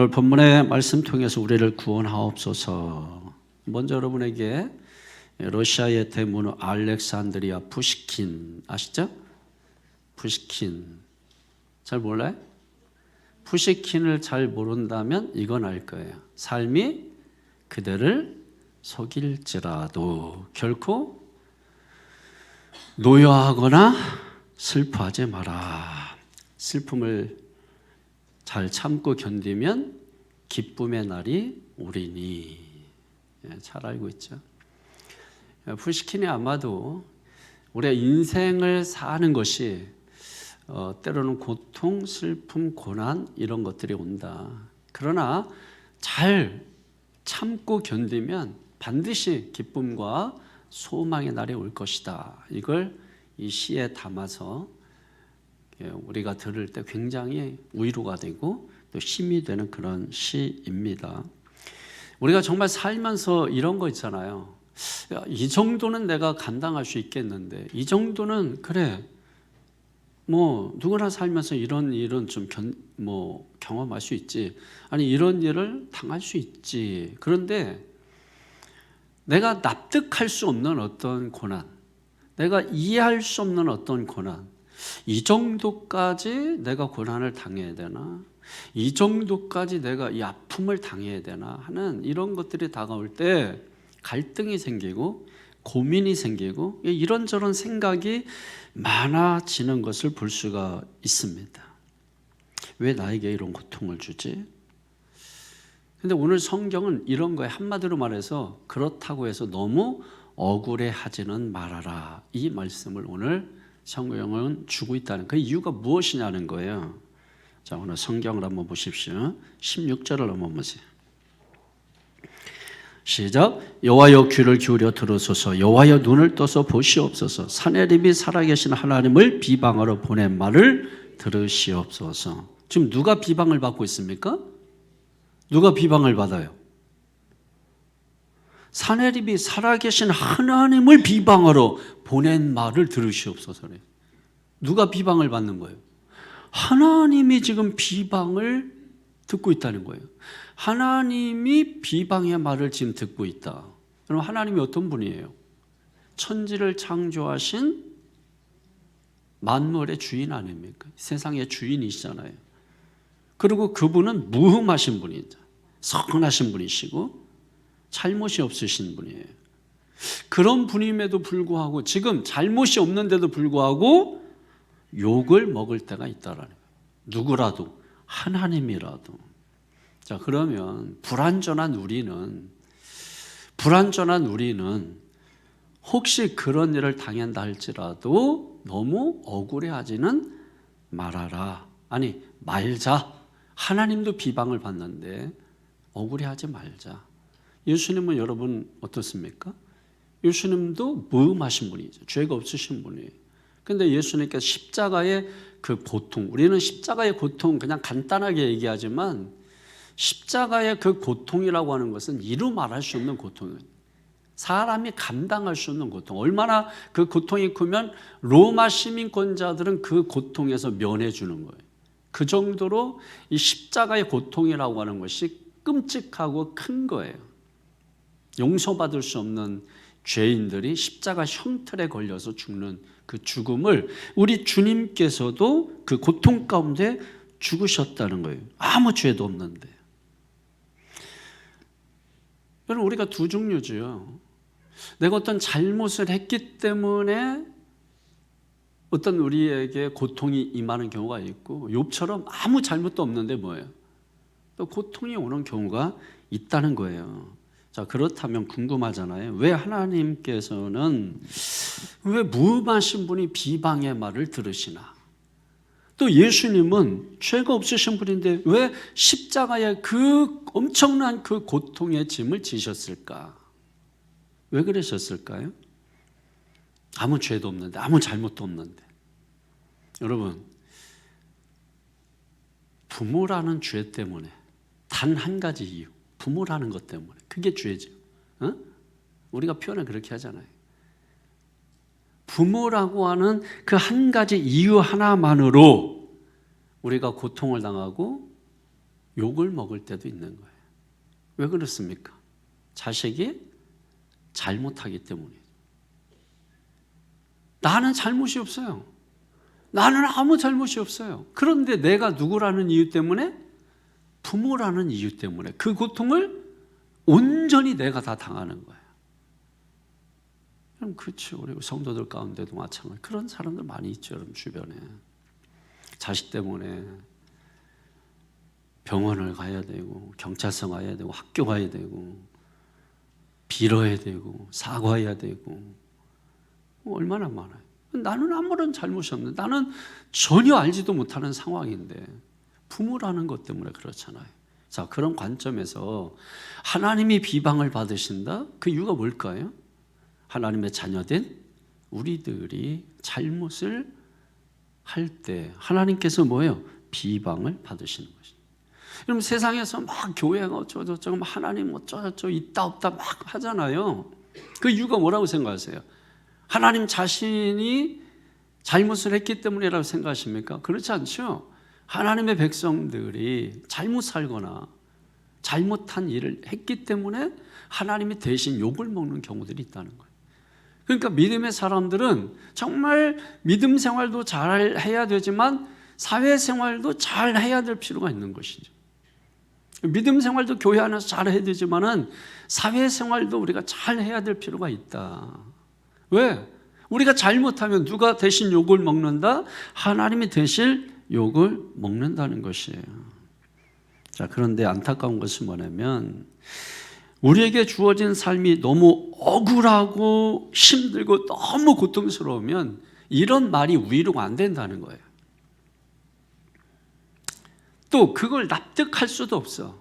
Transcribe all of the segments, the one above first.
오늘 본문의 말씀 통해서 우리를 구원하옵소서. 먼저 여러분에게 러시아의 대문호 알렉산드리아 푸시킨 아시죠? 푸시킨 잘 몰라요? 푸시킨을 잘 모른다면 이건 알 거예요. 삶이 그대를 속일지라도 결코 노여하거나 슬퍼하지 마라. 슬픔을 잘 참고 견디면 기쁨의 날이 오리니. 잘 알고 있죠. 푸시킨이 아마도 우리의 인생을 사는 것이 때로는 고통, 슬픔, 고난 이런 것들이 온다. 그러나 잘 참고 견디면 반드시 기쁨과 소망의 날이 올 것이다. 이걸 이 시에 담아서 우리가 들을 때 굉장히 위로가 되고 또 힘이 되는 그런 시입니다. 우리가 정말 살면서 이런 거 있잖아요. 야, 이 정도는 내가 감당할 수 있겠는데, 이 정도는 그래. 뭐 누구나 살면서 이런 일은 좀 경험할 수 있지. 아니 이런 일을 당할 수 있지. 그런데 내가 납득할 수 없는 어떤 고난, 내가 이해할 수 없는 어떤 고난, 이 정도까지 내가 고난을 당해야 되나? 이 정도까지 내가 이 아픔을 당해야 되나 하는 이런 것들이 다가올 때 갈등이 생기고 고민이 생기고 이런저런 생각이 많아지는 것을 볼 수가 있습니다. 왜 나에게 이런 고통을 주지? 근데 오늘 성경은 이런 거에 한마디로 말해서 그렇다고 해서 너무 억울해하지는 말아라. 이 말씀을 오늘 성경은 주고 있다는 그 이유가 무엇이냐는 거예요. 자, 오늘 성경을 한번 보십시오. 16절을 한번 보세요. 시작. 여호와여 귀를 기울여 들으소서. 여호와여 눈을 떠서 보시옵소서. 산헤립이 살아계신 하나님을 비방하러 보낸 말을 들으시옵소서. 지금 누가 비방을 받고 있습니까? 누가 비방을 받아요? 산헤립이 살아계신 하나님을 비방하러 보낸 말을 들으시옵소서래. 누가 비방을 받는 거예요? 하나님이 지금 비방을 듣고 있다는 거예요. 하나님이 비방의 말을 지금 듣고 있다. 그럼 하나님이 어떤 분이에요? 천지를 창조하신 만물의 주인 아닙니까? 세상의 주인이시잖아요. 그리고 그분은 무흠하신 분이죠. 선하신 분이시고 잘못이 없으신 분이에요. 그런 분임에도 불구하고 지금 잘못이 없는데도 불구하고 욕을 먹을 때가 있다라는 거예요. 누구라도, 하나님이라도. 자, 그러면 불완전한 우리는 혹시 그런 일을 당한다 할지라도 너무 억울해하지는 말아라. 아니, 말자. 하나님도 비방을 받는데 억울해하지 말자. 예수님은 여러분 어떻습니까? 예수님도 무음하신 분이죠. 죄가 없으신 분이에요. 그런데 예수님께서 십자가의 그 고통, 우리는 십자가의 고통 그냥 간단하게 얘기하지만 십자가의 그 고통이라고 하는 것은 이루 말할 수 없는 고통이에요. 사람이 감당할 수 없는 고통. 얼마나 그 고통이 크면 로마 시민권자들은 그 고통에서 면해 주는 거예요. 그 정도로 이 십자가의 고통이라고 하는 것이 끔찍하고 큰 거예요. 용서받을 수 없는 죄인들이 십자가 형틀에 걸려서 죽는 그 죽음을 우리 주님께서도 그 고통 가운데 죽으셨다는 거예요. 아무 죄도 없는데. 여러분, 우리가 두 종류죠. 내가 어떤 잘못을 했기 때문에 어떤 우리에게 고통이 임하는 경우가 있고, 욥처럼 아무 잘못도 없는데 뭐예요? 또 고통이 오는 경우가 있다는 거예요. 자, 그렇다면 궁금하잖아요. 왜 하나님께서는 왜 무음하신 분이 비방의 말을 들으시나? 또 예수님은 죄가 없으신 분인데 왜 십자가의 그 엄청난 그 고통의 짐을 지셨을까? 왜 그러셨을까요? 아무 죄도 없는데, 아무 잘못도 없는데. 여러분, 부모라는 죄 때문에 단 한 가지 이유, 부모라는 것 때문에 그게 죄죠. 우리가 표현을 그렇게 하잖아요. 부모라고 하는 그 한 가지 이유 하나만으로 우리가 고통을 당하고 욕을 먹을 때도 있는 거예요. 왜 그렇습니까? 자식이 잘못하기 때문이에요. 나는 잘못이 없어요. 나는 아무 잘못이 없어요. 그런데 내가 누구라는 이유 때문에, 부모라는 이유 때문에 그 고통을 온전히 내가 다 당하는 거예요. 그럼 그렇죠. 우리 성도들 가운데도 마찬가지. 그런 사람들 많이 있죠, 여러분 주변에. 자식 때문에 병원을 가야 되고, 경찰서 가야 되고, 학교 가야 되고, 빌어야 되고, 사과해야 되고, 얼마나 많아요. 나는 아무런 잘못이 없는데, 나는 전혀 알지도 못하는 상황인데 부모라는 것 때문에 그렇잖아요. 자, 그런 관점에서 하나님이 비방을 받으신다? 그 이유가 뭘까요? 하나님의 자녀된 우리들이 잘못을 할 때 하나님께서 뭐예요? 비방을 받으시는 것입니다. 여러분, 세상에서 막 교회가 어쩌고저쩌고 하나님 어쩌고저쩌고 있다 없다 막 하잖아요. 그 이유가 뭐라고 생각하세요? 하나님 자신이 잘못을 했기 때문이라고 생각하십니까? 그렇지 않죠. 하나님의 백성들이 잘못 살거나 잘못한 일을 했기 때문에 하나님이 대신 욕을 먹는 경우들이 있다는 거예요. 그러니까 믿음의 사람들은 정말 믿음 생활도 잘 해야 되지만 사회생활도 잘 해야 될 필요가 있는 것이죠. 믿음 생활도 교회 안에서 잘 해야 되지만은 사회생활도 우리가 잘 해야 될 필요가 있다. 왜? 우리가 잘못하면 누가 대신 욕을 먹는다? 하나님이 대신 욕을 먹는다는 것이에요. 자, 그런데 안타까운 것은 뭐냐면 우리에게 주어진 삶이 너무 억울하고 힘들고 너무 고통스러우면 이런 말이 위로가 안 된다는 거예요. 또 그걸 납득할 수도 없어.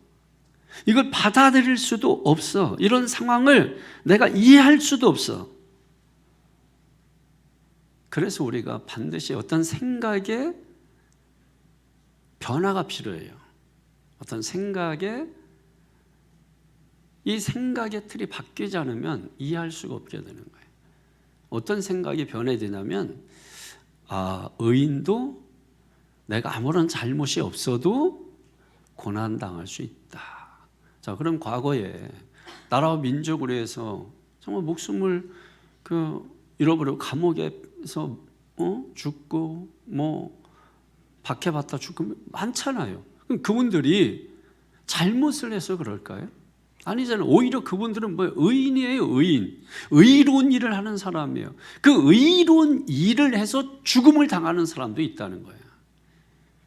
이걸 받아들일 수도 없어. 이런 상황을 내가 이해할 수도 없어. 그래서 우리가 반드시 어떤 생각의 변화가 필요해요. 어떤 생각에 이 생각의 틀이 바뀌지 않으면 이해할 수가 없게 되는 거예요. 어떤 생각이 변해지냐면 의인도 내가 아무런 잘못이 없어도 고난당할 수 있다. 자, 그럼 과거에 나라와 민족을 위해서 정말 목숨을 잃어버리고 감옥에서 죽고 박해받다 죽고 많잖아요. 그럼 그분들이 잘못을 해서 그럴까요? 아니잖아요. 오히려 그분들은 의인이에요. 의인. 의로운 일을 하는 사람이에요. 그 의로운 일을 해서 죽음을 당하는 사람도 있다는 거예요.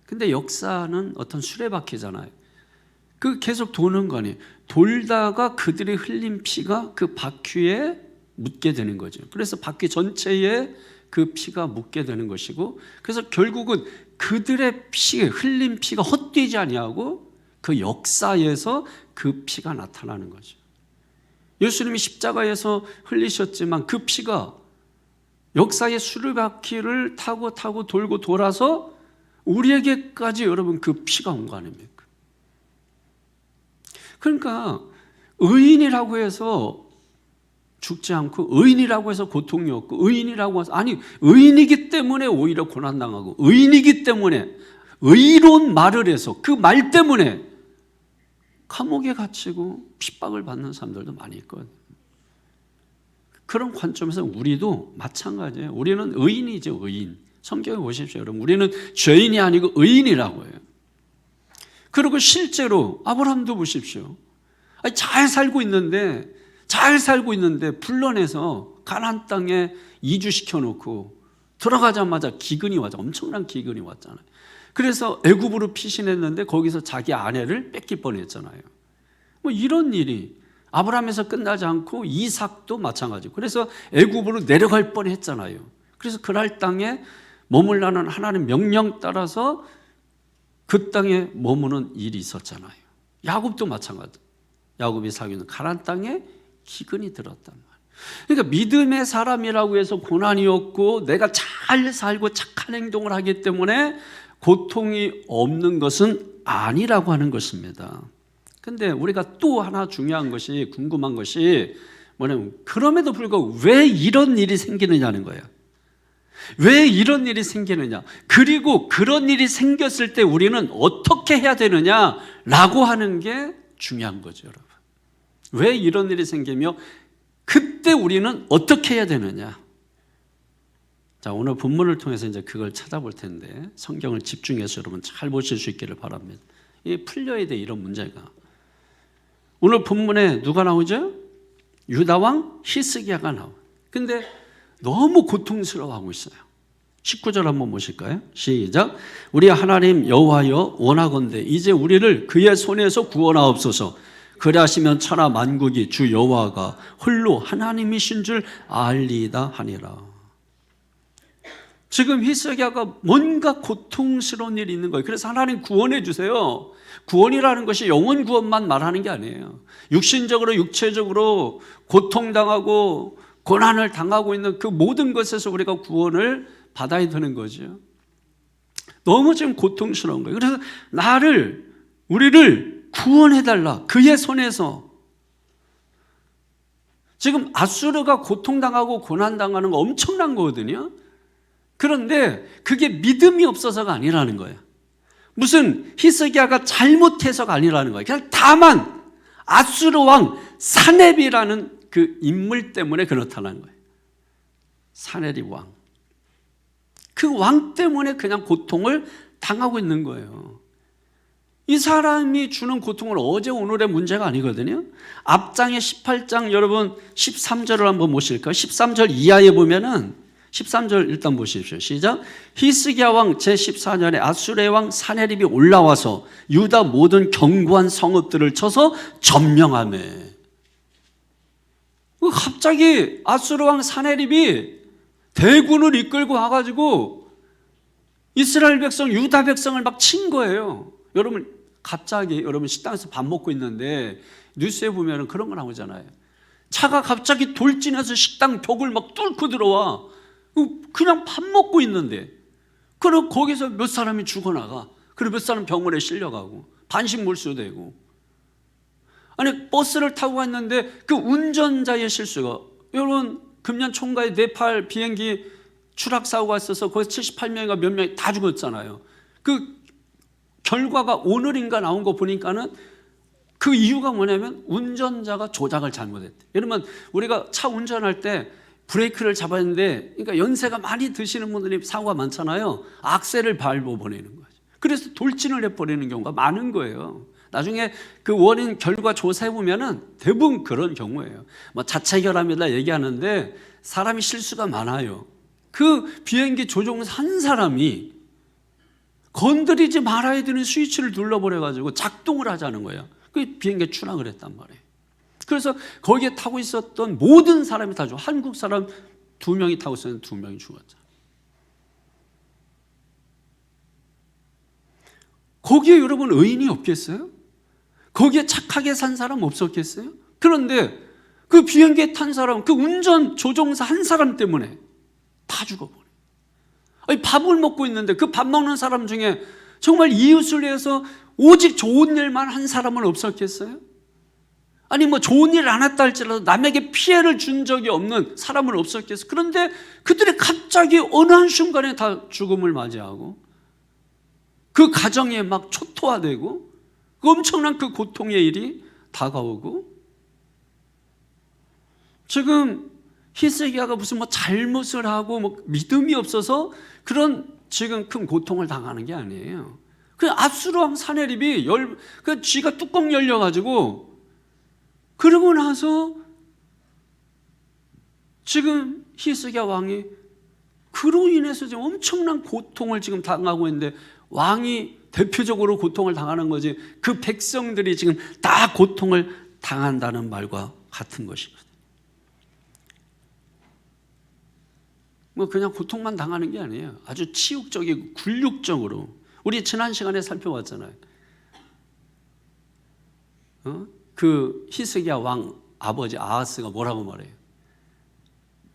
근데 역사는 어떤 수레바퀴잖아요. 그 계속 도는 거 아니에요. 돌다가 그들이 흘린 피가 그 바퀴에 묻게 되는 거죠. 그래서 바퀴 전체에 그 피가 묻게 되는 것이고, 그래서 결국은 그들의 흘린 피가 헛되지 아니하고 그 역사에서 그 피가 나타나는 거죠. 예수님이 십자가에서 흘리셨지만 그 피가 역사의 수레바퀴를 타고 돌고 돌아서 우리에게까지 여러분 그 피가 온 거 아닙니까? 그러니까 의인이라고 해서 죽지 않고, 의인이라고 해서 고통이 없고, 의인이라고 해서 의인이기 때문에 오히려 고난당하고, 의인이기 때문에 의로운 말을 해서 그 말 때문에 감옥에 갇히고 핍박을 받는 사람들도 많이 있거든요. 그런 관점에서 우리도 마찬가지예요. 우리는 의인이죠, 의인. 성경에 보십시오, 여러분. 우리는 죄인이 아니고 의인이라고 해요. 그리고 실제로 아브라함도 보십시오. 잘 살고 있는데 불러내서 가나안 땅에 이주시켜 놓고 들어가자마자 기근이 왔죠. 엄청난 기근이 왔잖아요. 그래서 애굽으로 피신했는데 거기서 자기 아내를 뺏길 뻔했잖아요. 이런 일이 아브라함에서 끝나지 않고 이삭도 마찬가지고, 그래서 애굽으로 내려갈 뻔했잖아요. 그래서 그날 땅에 머물라는 하나님 명령 따라서 그 땅에 머무는 일이 있었잖아요. 야곱도 마찬가지. 야곱이 사귀는 가나안 땅에 기근이 들었단 말이에요. 그러니까 믿음의 사람이라고 해서 고난이 없고 내가 잘 살고 착한 행동을 하기 때문에 고통이 없는 것은 아니라고 하는 것입니다. 근데 우리가 또 하나 중요한 것이, 궁금한 것이 뭐냐면, 그럼에도 불구하고 왜 이런 일이 생기느냐는 거예요. 왜 이런 일이 생기느냐, 그리고 그런 일이 생겼을 때 우리는 어떻게 해야 되느냐라고 하는 게 중요한 거죠, 여러분. 왜 이런 일이 생기며 그때 우리는 어떻게 해야 되느냐. 자, 오늘 본문을 통해서 이제 그걸 찾아볼 텐데 성경을 집중해서 여러분 잘 보실 수 있기를 바랍니다. 이 풀려야 돼, 이런 문제가. 오늘 본문에 누가 나오죠? 유다 왕 히스기야가 나와요. 근데 너무 고통스러워하고 있어요. 19절 한번 보실까요? 시작. 우리 하나님 여호와여, 원하건대 이제 우리를 그의 손에서 구원하옵소서. 그리하시면 천하 만국이 주 여호와가 홀로 하나님이신 줄 알리이다 하니라. 지금 히스기야가 뭔가 고통스러운 일이 있는 거예요. 그래서 하나님 구원해 주세요. 구원이라는 것이 영혼 구원만 말하는 게 아니에요. 육신적으로 육체적으로 고통당하고 고난을 당하고 있는 그 모든 것에서 우리가 구원을 받아야 되는 거죠. 너무 지금 고통스러운 거예요. 그래서 우리를 구원해달라, 그의 손에서. 지금 아수르가 고통당하고 고난당하는 거 엄청난 거거든요. 그런데 그게 믿음이 없어서가 아니라는 거예요. 무슨 히스기야가 잘못해서가 아니라는 거예요. 그냥 다만 아수르 왕 사네립이라는 그 인물 때문에 그렇다는 거예요. 사네립 왕. 그 왕 때문에 그냥 고통을 당하고 있는 거예요. 이 사람이 주는 고통은 어제 오늘의 문제가 아니거든요. 앞장에 18장 여러분 13절을 한번 보실까요? 13절 이하에 보면은 13절 일단 보십시오. 시작. 히스기야 왕 제14년에 아수르의 왕 사네립이 올라와서 유다 모든 견고한 성읍들을 쳐서 점령하매. 갑자기 아수르 왕 사네립이 대군을 이끌고 와가지고 이스라엘 백성, 유다 백성을 막 친 거예요. 여러분 갑자기 여러분 식당에서 밥 먹고 있는데 뉴스에 보면 그런 거 나오잖아요. 차가 갑자기 돌진해서 식당 벽을 막 뚫고 들어와. 그냥 밥 먹고 있는데, 그리고 거기서 몇 사람이 죽어나가. 그리고 몇 사람 병원에 실려가고 반씩 몰수되고. 아니 버스를 타고 갔는데 그 운전자의 실수가, 여러분 금년 총괄 네팔 비행기 추락사고가 있어서 거기서 78명인가 몇 명이 다 죽었잖아요. 그 결과가 오늘인가 나온 거 보니까는 그 이유가 뭐냐면 운전자가 조작을 잘못했대. 여러분 우리가 차 운전할 때 브레이크를 잡았는데, 그러니까 연세가 많이 드시는 분들이 사고가 많잖아요. 악셀을 밟아 버리는 거죠. 그래서 돌진을 해버리는 경우가 많은 거예요. 나중에 그 원인 결과 조사해 보면은 대부분 그런 경우예요. 뭐 자체 결함이다 얘기하는데 사람이 실수가 많아요. 그 비행기 조종사 한 사람이 건드리지 말아야 되는 스위치를 눌러버려가지고 작동을 하자는 거예요. 그 비행기에 추락을 했단 말이에요. 그래서 거기에 타고 있었던 모든 사람이 다 죽어. 한국 사람 2명이 타고 있었는데 2명이 죽었잖아요. 거기에 여러분 의인이 없겠어요? 거기에 착하게 산 사람 없었겠어요? 그런데 그 비행기에 탄 사람, 그 운전 조종사 한 사람 때문에 다 죽어버려요. 아니, 밥을 먹고 있는데 그 밥 먹는 사람 중에 정말 이웃을 위해서 오직 좋은 일만 한 사람은 없었겠어요? 아니 뭐 좋은 일을 안 했다 할지라도 남에게 피해를 준 적이 없는 사람은 없었겠어요? 그런데 그들이 갑자기 어느 한순간에 다 죽음을 맞이하고 그 가정에 막 초토화되고 그 엄청난 그 고통의 일이 다가오고, 지금 히스기야가 무슨 뭐 잘못을 하고 뭐 믿음이 없어서 그런 지금 큰 고통을 당하는 게 아니에요. 그 아수르 왕 사네립이 그 쥐가 뚜껑 열려가지고, 그러고 나서 지금 히스기야 왕이 그로 인해서 지금 엄청난 고통을 지금 당하고 있는데, 왕이 대표적으로 고통을 당하는 거지 그 백성들이 지금 다 고통을 당한다는 말과 같은 것이거든요. 뭐 그냥 고통만 당하는 게 아니에요. 아주 치욕적이고 굴욕적으로. 우리 지난 시간에 살펴봤잖아요. 그 히스기야 왕 아버지 아하스가 뭐라고 말해요?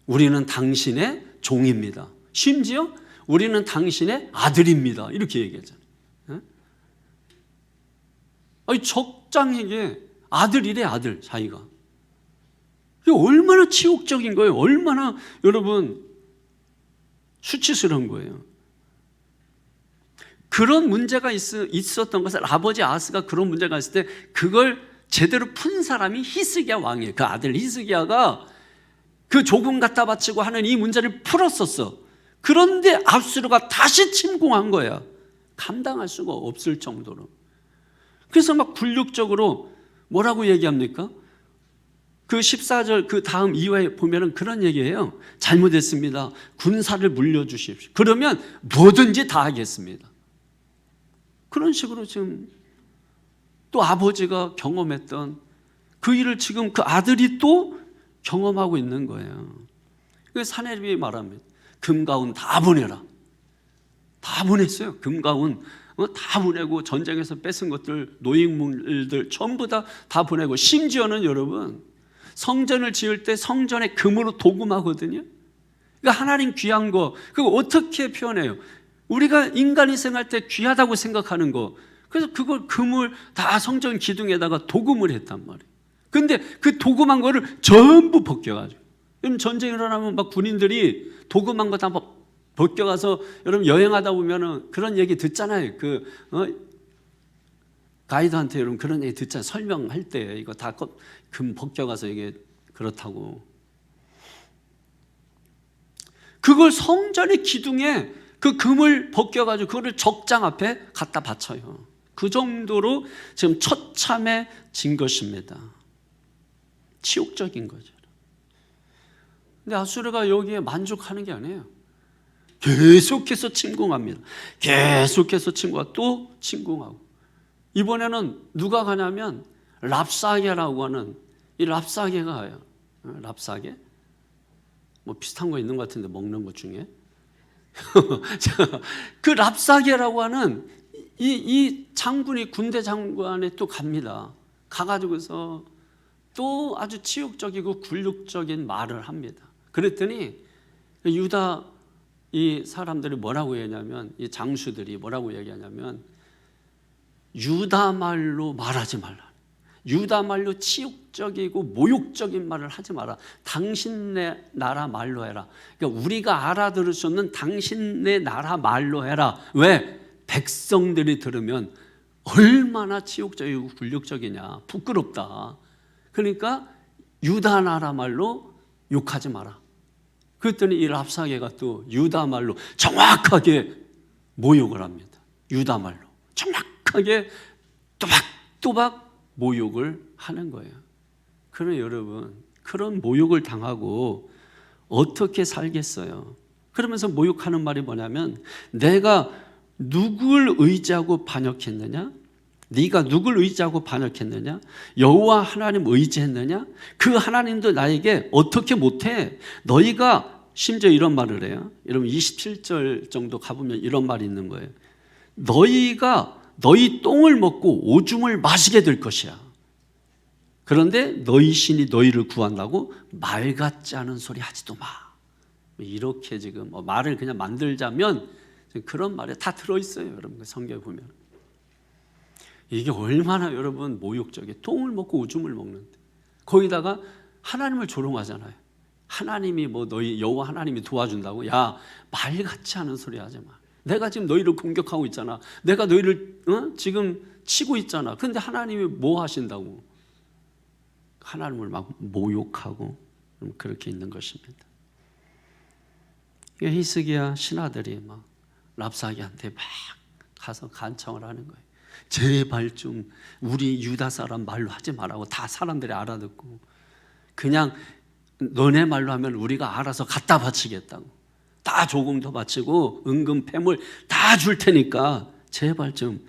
우리는 당신의 종입니다. 심지어 우리는 당신의 아들입니다. 이렇게 얘기했잖아요. 아니, 적장에게 아들이래, 아들, 자기가. 이게 얼마나 치욕적인 거예요. 얼마나 여러분 수치스러운 거예요. 그런 문제가 있었던 것을 아버지 아하스가 그런 문제가 있을 때 그걸 제대로 푼 사람이 히스기야 왕이에요. 그 아들 히스기야가 그 조금 갖다 바치고 하는 이 문제를 풀었었어. 그런데 압수르가 다시 침공한 거야. 감당할 수가 없을 정도로. 그래서 막 굴욕적으로 뭐라고 얘기합니까? 그 14절 그 다음 이후에 보면은 그런 얘기예요. 잘못했습니다. 군사를 물려주십시오. 그러면 뭐든지 다 하겠습니다. 그런 식으로 지금 또 아버지가 경험했던 그 일을 지금 그 아들이 또 경험하고 있는 거예요. 그래서 사내립이 말합니다. 금가운 다 보내라. 다 보냈어요. 금가운 다 보내고 전쟁에서 뺏은 것들, 노획물들 전부 다 보내고, 심지어는 여러분 성전을 지을 때 성전에 금으로 도금하거든요. 그러니까 하나님 귀한 거 그거 어떻게 표현해요? 우리가 인간이 생활 때 귀하다고 생각하는 거, 그래서 그걸 금을 다 성전 기둥에다가 도금을 했단 말이에요. 근데 그 도금한 거를 전부 벗겨가지고, 여러분 전쟁이 일어나면 막 군인들이 도금한 거 다 벗겨가서 여러분 여행하다 보면은 그런 얘기 듣잖아요. 가이드한테 여러분 그런 얘기 듣잖아요. 설명할 때 이거 다 금 벗겨가서 이게 그렇다고. 그걸 성전의 기둥에 그 금을 벗겨가지고 그거를 적장 앞에 갖다 바쳐요. 그 정도로 지금 처참해진 것입니다. 치욕적인 거죠. 근데 아수르가 여기에 만족하는 게 아니에요. 계속해서 침공합니다. 계속해서 침공하고 또 침공하고. 이번에는 누가 가냐면 랍사게라고 하는 이 랍사게가 와요. 랍사게? 뭐 비슷한 거 있는 것 같은데 먹는 것 중에. 그 랍사게라고 하는 이 장군이 군대 장관에 또 갑니다. 가가지고서 또 아주 치욕적이고 굴욕적인 말을 합니다. 그랬더니 유다 이 사람들이 뭐라고 얘기하냐면, 이 장수들이 뭐라고 얘기하냐면 유다 말로 말하지 말라. 유다 말로 치욕적이고 모욕적인 말을 하지 마라. 당신네 나라 말로 해라. 그러니까 우리가 알아들을 수 없는 당신네 나라 말로 해라. 왜? 백성들이 들으면 얼마나 치욕적이고 굴욕적이냐. 부끄럽다. 그러니까 유다 나라 말로 욕하지 마라. 그랬더니 이 랍사게가 또 유다 말로 정확하게 모욕을 합니다. 유다 말로 정확하게 또박또박 모욕을 하는 거예요. 그러나 여러분, 그런 모욕을 당하고 어떻게 살겠어요? 그러면서 모욕하는 말이 뭐냐면, 내가 누굴 의지하고 반역했느냐? 네가 누굴 의지하고 반역했느냐? 여호와 하나님 의지했느냐? 그 하나님도 나에게 어떻게 못해? 너희가, 심지어 이런 말을 해요. 여러분 27절 정도 가보면 이런 말이 있는 거예요. 너희가 너희 똥을 먹고 오줌을 마시게 될 것이야. 그런데 너희 신이 너희를 구한다고 말 같지 않은 소리 하지도 마. 이렇게 지금 말을 그냥 만들자면 그런 말에 다 들어있어요. 여러분 성경에 보면. 이게 얼마나 여러분 모욕적이에요. 똥을 먹고 오줌을 먹는데 거기다가 하나님을 조롱하잖아요. 하나님이 뭐 너희 여호와 하나님이 도와준다고? 야, 말 같지 않은 소리 하지 마. 내가 지금 너희를 공격하고 있잖아. 내가 너희를 지금 치고 있잖아. 그런데 하나님이 뭐 하신다고? 하나님을 막 모욕하고 그렇게 있는 것입니다. 히스기야 신하들이 막 랍사게한테 막 가서 간청을 하는 거예요. 제발 좀 우리 유다 사람 말로 하지 말라고. 다 사람들이 알아듣고 그냥 너네 말로 하면 우리가 알아서 갖다 바치겠다고. 다 조금 더 바치고 은금 폐물 다 줄 테니까 제발 좀.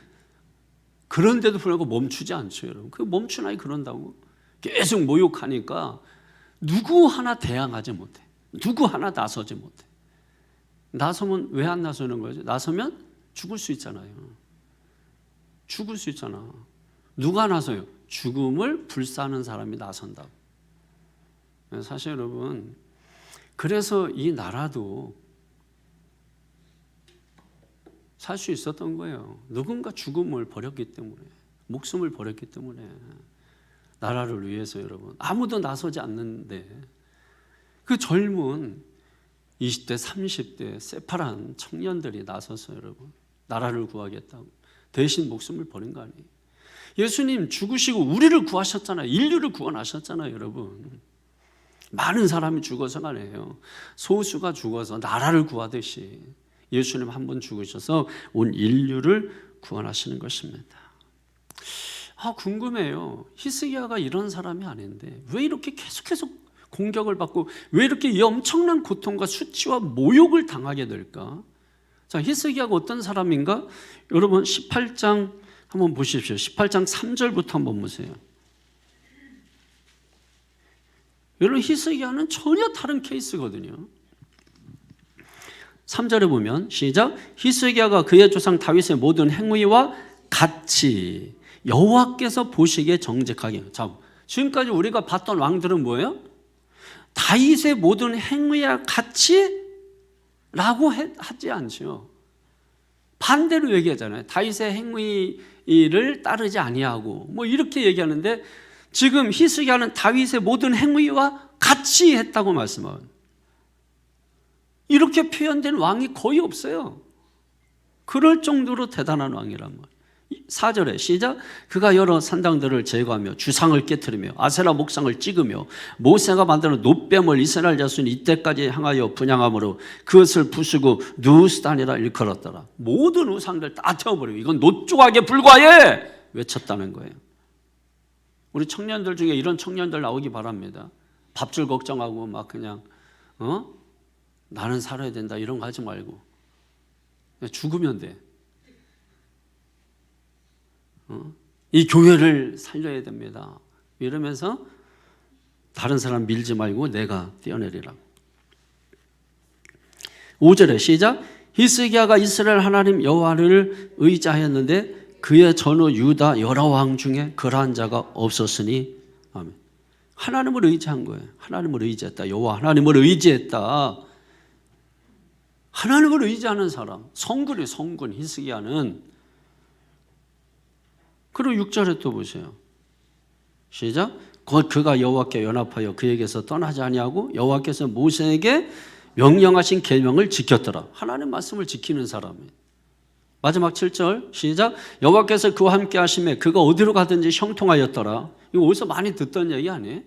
그런데도 불구하고 멈추지 않죠, 여러분. 그 멈추나이 그런다고. 계속 모욕하니까 누구 하나 대항하지 못해. 누구 하나 나서지 못해. 나서면 왜 안 나서는 거죠? 나서면 죽을 수 있잖아요. 죽을 수 있잖아. 누가 나서요? 죽음을 불사하는 사람이 나선다고. 사실 여러분, 그래서 이 나라도 살 수 있었던 거예요. 누군가 죽음을 버렸기 때문에, 목숨을 버렸기 때문에. 나라를 위해서 여러분 아무도 나서지 않는데 그 젊은 20대, 30대 새파란 청년들이 나서서 여러분 나라를 구하겠다고 대신 목숨을 버린 거 아니에요. 예수님 죽으시고 우리를 구하셨잖아요. 인류를 구원하셨잖아요, 여러분. 많은 사람이 죽어서가 아니에요. 소수가 죽어서 나라를 구하듯이 예수님 한 분 죽으셔서 온 인류를 구원하시는 것입니다. 궁금해요. 히스기야가 이런 사람이 아닌데 왜 이렇게 계속해서 공격을 받고 왜 이렇게 이 엄청난 고통과 수치와 모욕을 당하게 될까? 자, 히스기야가 어떤 사람인가? 여러분 18장 한번 보십시오. 18장 3절부터 한번 보세요. 여러분 히스기야는 전혀 다른 케이스거든요. 3절에 보면 시작. 히스기야가 그의 조상 다윗의 모든 행위와 같이 여호와께서 보시기에 정직하게. 자, 지금까지 우리가 봤던 왕들은 뭐예요? 다윗의 모든 행위와 같이 라고 하지 않죠. 반대로 얘기하잖아요. 다윗의 행위를 따르지 아니하고 뭐 이렇게 얘기하는데 지금 히스기야는 다윗의 모든 행위와 같이 했다고 말씀하고 이렇게 표현된 왕이 거의 없어요. 그럴 정도로 대단한 왕이란 말이에요. 4절에 시작. 그가 여러 산당들을 제거하며 주상을 깨트리며 아세라 목상을 찍으며 모세가 만드는 놋뱀을 이스라엘 자손이 이때까지 향하여 분향함으로 그것을 부수고 누스단이라 일컬었더라. 모든 우상들 다 태워버리고 이건 놋조각에 불과해 외쳤다는 거예요. 우리 청년들 중에 이런 청년들 나오기 바랍니다. 밥줄 걱정하고 막 그냥 나는 살아야 된다 이런 거 하지 말고 그냥 죽으면 돼. 이 교회를 살려야 됩니다. 이러면서 다른 사람 밀지 말고 내가 뛰어내리라고. 5절에 시작. 히스기야가 이스라엘 하나님 여호와를 의지하였는데 그의 전후 유다 여러 왕 중에 그러한 자가 없었으니 아멘. 하나님을 의지한 거예요. 하나님을 의지했다. 여호와 하나님을 의지했다. 하나님을 의지하는 사람, 성군이 성군 히스기야는. 그리고 6절에 또 보세요. 시작. 곧 그가 여호와께 연합하여 그에게서 떠나지 아니하고 여호와께서 모세에게 명령하신 계명을 지켰더라. 하나님 말씀을 지키는 사람이에요. 마지막 7절 시작. 여호와께서 그와 함께 하심에 그가 어디로 가든지 형통하였더라. 이거 어디서 많이 듣던 얘기 아니에요?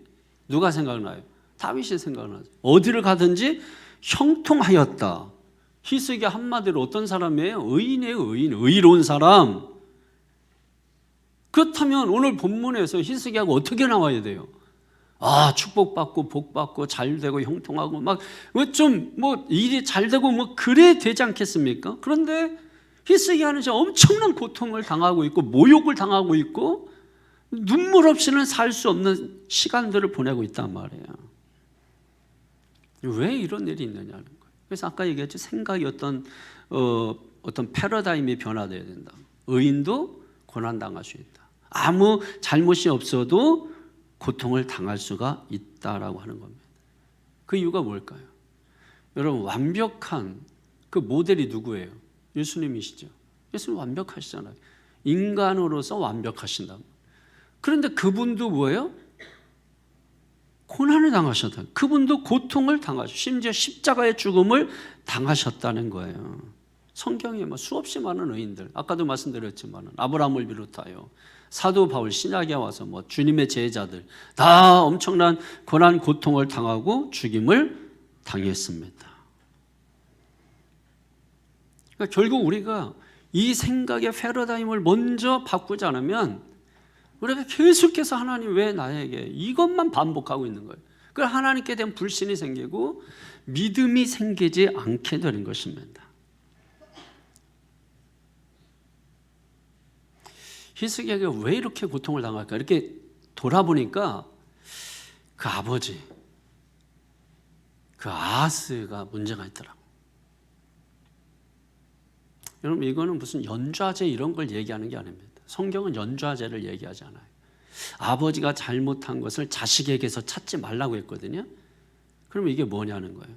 누가 생각나요? 다윗이 생각나죠. 어디를 가든지 형통하였다. 히스기야 한마디로 어떤 사람이에요? 의인이에요. 의인. 의로운 사람. 그렇다면 오늘 본문에서 히스기야가 어떻게 나와야 돼요? 축복받고 복받고 잘되고 형통하고 막 좀 뭐 일이 잘되고 뭐 그래야 되지 않겠습니까? 그런데 히스기야는 엄청난 고통을 당하고 있고 모욕을 당하고 있고 눈물 없이는 살 수 없는 시간들을 보내고 있단 말이에요. 왜 이런 일이 있느냐는 거예요. 그래서 아까 얘기했죠. 생각이 어떤 패러다임이 변화되어야 된다. 의인도 고난당할 수 있다. 아무 잘못이 없어도 고통을 당할 수가 있다라고 하는 겁니다. 그 이유가 뭘까요? 여러분 완벽한 그 모델이 누구예요? 예수님이시죠. 예수님 완벽하시잖아요. 인간으로서 완벽하신다. 그런데 그분도 뭐예요? 고난을 당하셨다. 그분도 고통을 당하셨다. 심지어 십자가의 죽음을 당하셨다는 거예요. 성경에 수없이 많은 의인들, 아까도 말씀드렸지만 아브라함을 비롯하여 사도 바울 신약에 와서 주님의 제자들 다 엄청난 고난 고통을 당하고 죽임을 당했습니다. 그러니까 결국 우리가 이 생각의 패러다임을 먼저 바꾸지 않으면 우리가 계속해서 하나님 왜 나에게 이것만 반복하고 있는 거예요. 그 하나님께 대한 불신이 생기고 믿음이 생기지 않게 되는 것입니다. 히스기야가 왜 이렇게 고통을 당할까? 이렇게 돌아보니까 그 아버지, 그 아하스가 문제가 있더라고. 여러분 이거는 무슨 연좌제 이런 걸 얘기하는 게 아닙니다. 성경은 연좌제를 얘기하지 않아요. 아버지가 잘못한 것을 자식에게서 찾지 말라고 했거든요. 그러면 이게 뭐냐는 거예요.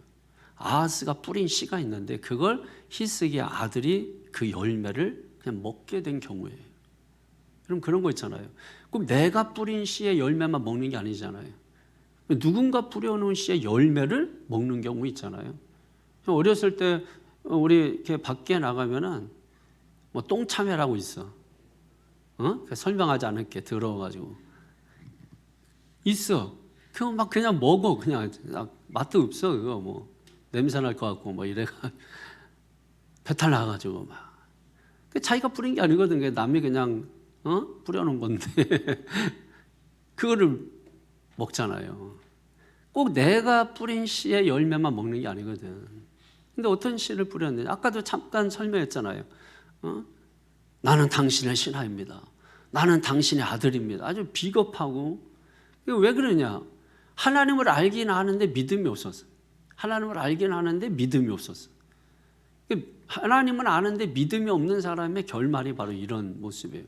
아하스가 뿌린 씨가 있는데 그걸 히스기야 아들이 그 열매를 그냥 먹게 된 경우예요. 그럼 그런 거 있잖아요. 꼭 내가 뿌린 씨의 열매만 먹는 게 아니잖아요. 누군가 뿌려놓은 씨의 열매를 먹는 경우 있잖아요. 어렸을 때 우리 이렇게 밖에 나가면은 뭐 똥참외라고 있어. 설명하지 않을게. 더러워가지고 있어. 그거 막 그냥 먹어. 그냥 맛도 없어. 그거 뭐 냄새 날 것 같고 뭐 이래가 배탈 나가지고 막. 자기가 뿌린 게 아니거든. 남이 그냥 뿌려놓은 건데 그거를 먹잖아요. 꼭 내가 뿌린 씨의 열매만 먹는 게 아니거든. 근데 어떤 씨를 뿌렸는지 아까도 잠깐 설명했잖아요. 나는 당신의 신하입니다. 나는 당신의 아들입니다. 아주 비겁하고. 왜 그러냐? 하나님을 알긴 아는데 믿음이 없었어. 하나님을 알긴 아는데 믿음이 없었어. 하나님은 아는데 믿음이 없는 사람의 결말이 바로 이런 모습이에요.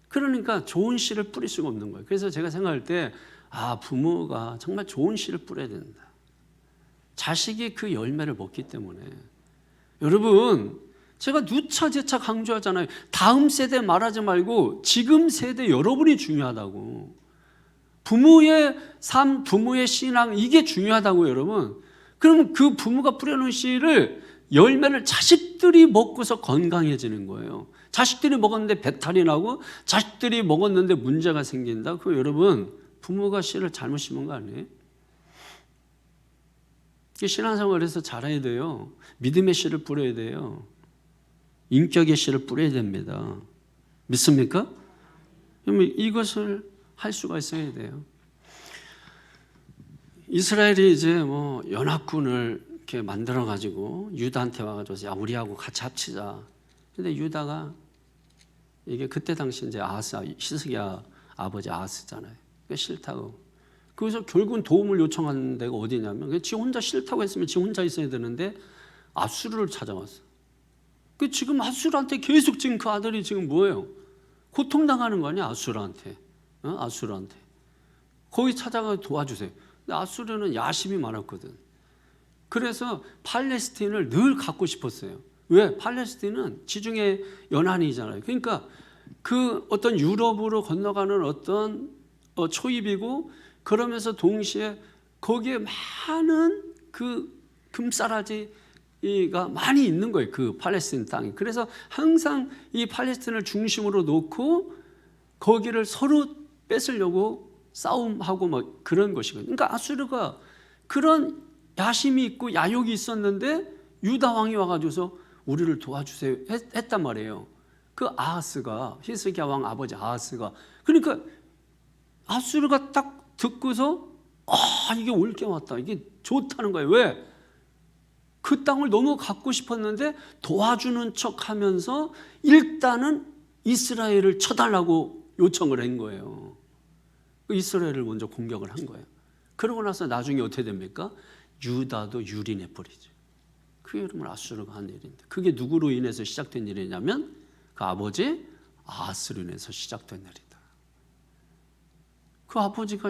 그러니까 좋은 씨를 뿌릴 수가 없는 거예요. 그래서 제가 생각할 때 부모가 정말 좋은 씨를 뿌려야 된다. 자식이 그 열매를 먹기 때문에. 여러분, 제가 누차 재차 강조하잖아요. 다음 세대 말하지 말고 지금 세대 여러분이 중요하다고. 부모의 삶, 부모의 신앙, 이게 중요하다고 여러분. 그러면 그 부모가 뿌려놓은 씨를 열매를 자식들이 먹고서 건강해지는 거예요. 자식들이 먹었는데 배탈이 나고 자식들이 먹었는데 문제가 생긴다. 그 여러분, 부모가 씨를 잘못 심은 거 아니에요? 신앙생활에서 잘해야 돼요. 믿음의 씨를 뿌려야 돼요. 인격의 씨를 뿌려야 됩니다. 믿습니까? 그러면 이것을 할 수가 있어야 돼요. 이스라엘이 이제 뭐 연합군을 이렇게 만들어 가지고 유다한테 와가지고 야 우리하고 같이 합치자. 근데 유다가 이게 그때 당시 이제 히스기야 아버지 아하스잖아요. 그러니까 싫다고. 그래서 결국은 도움을 요청하는 데가 어디냐면 지 혼자 싫다고 했으면 지 혼자 있어야 되는데 아수르를 찾아왔어. 그 지금 아수르한테 계속 지금 그 아들이 지금 뭐예요? 고통당하는 거 아니야 아수르한테. 아수르한테. 거기 찾아가 도와주세요. 근데 아수르는 야심이 많았거든. 그래서 팔레스틴을 늘 갖고 싶었어요. 왜? 팔레스틴은 지중해 연안이잖아요. 그러니까 그 어떤 유럽으로 건너가는 어떤 초입이고 그러면서 동시에 거기에 많은 그 금싸라지가 많이 있는 거예요. 그 팔레스틴 땅이. 그래서 항상 이 팔레스틴을 중심으로 놓고 거기를 서로 뺏으려고 싸움하고 뭐 그런 것이거든요. 그러니까 아수르가 그런 야심이 있고 야욕이 있었는데 유다 왕이 와가지고서 우리를 도와주세요 했단 말이에요. 그 아하스가 히스기야 왕 아버지 아하스가 그러니까 아수르가 딱 듣고서 이게 옳게 왔다. 이게 좋다는 거예요. 왜? 그 땅을 너무 갖고 싶었는데 도와주는 척하면서 일단은 이스라엘을 쳐달라고 요청을 한 거예요. 이스라엘을 먼저 공격을 한 거예요. 그러고 나서 나중에 어떻게 됩니까? 유다도 유린해 버리죠. 그게 여러분 아수르가 한 일인데 그게 누구로 인해서 시작된 일이냐면 그 아버지 아하스로 인해서 시작된 일이다. 그 아버지가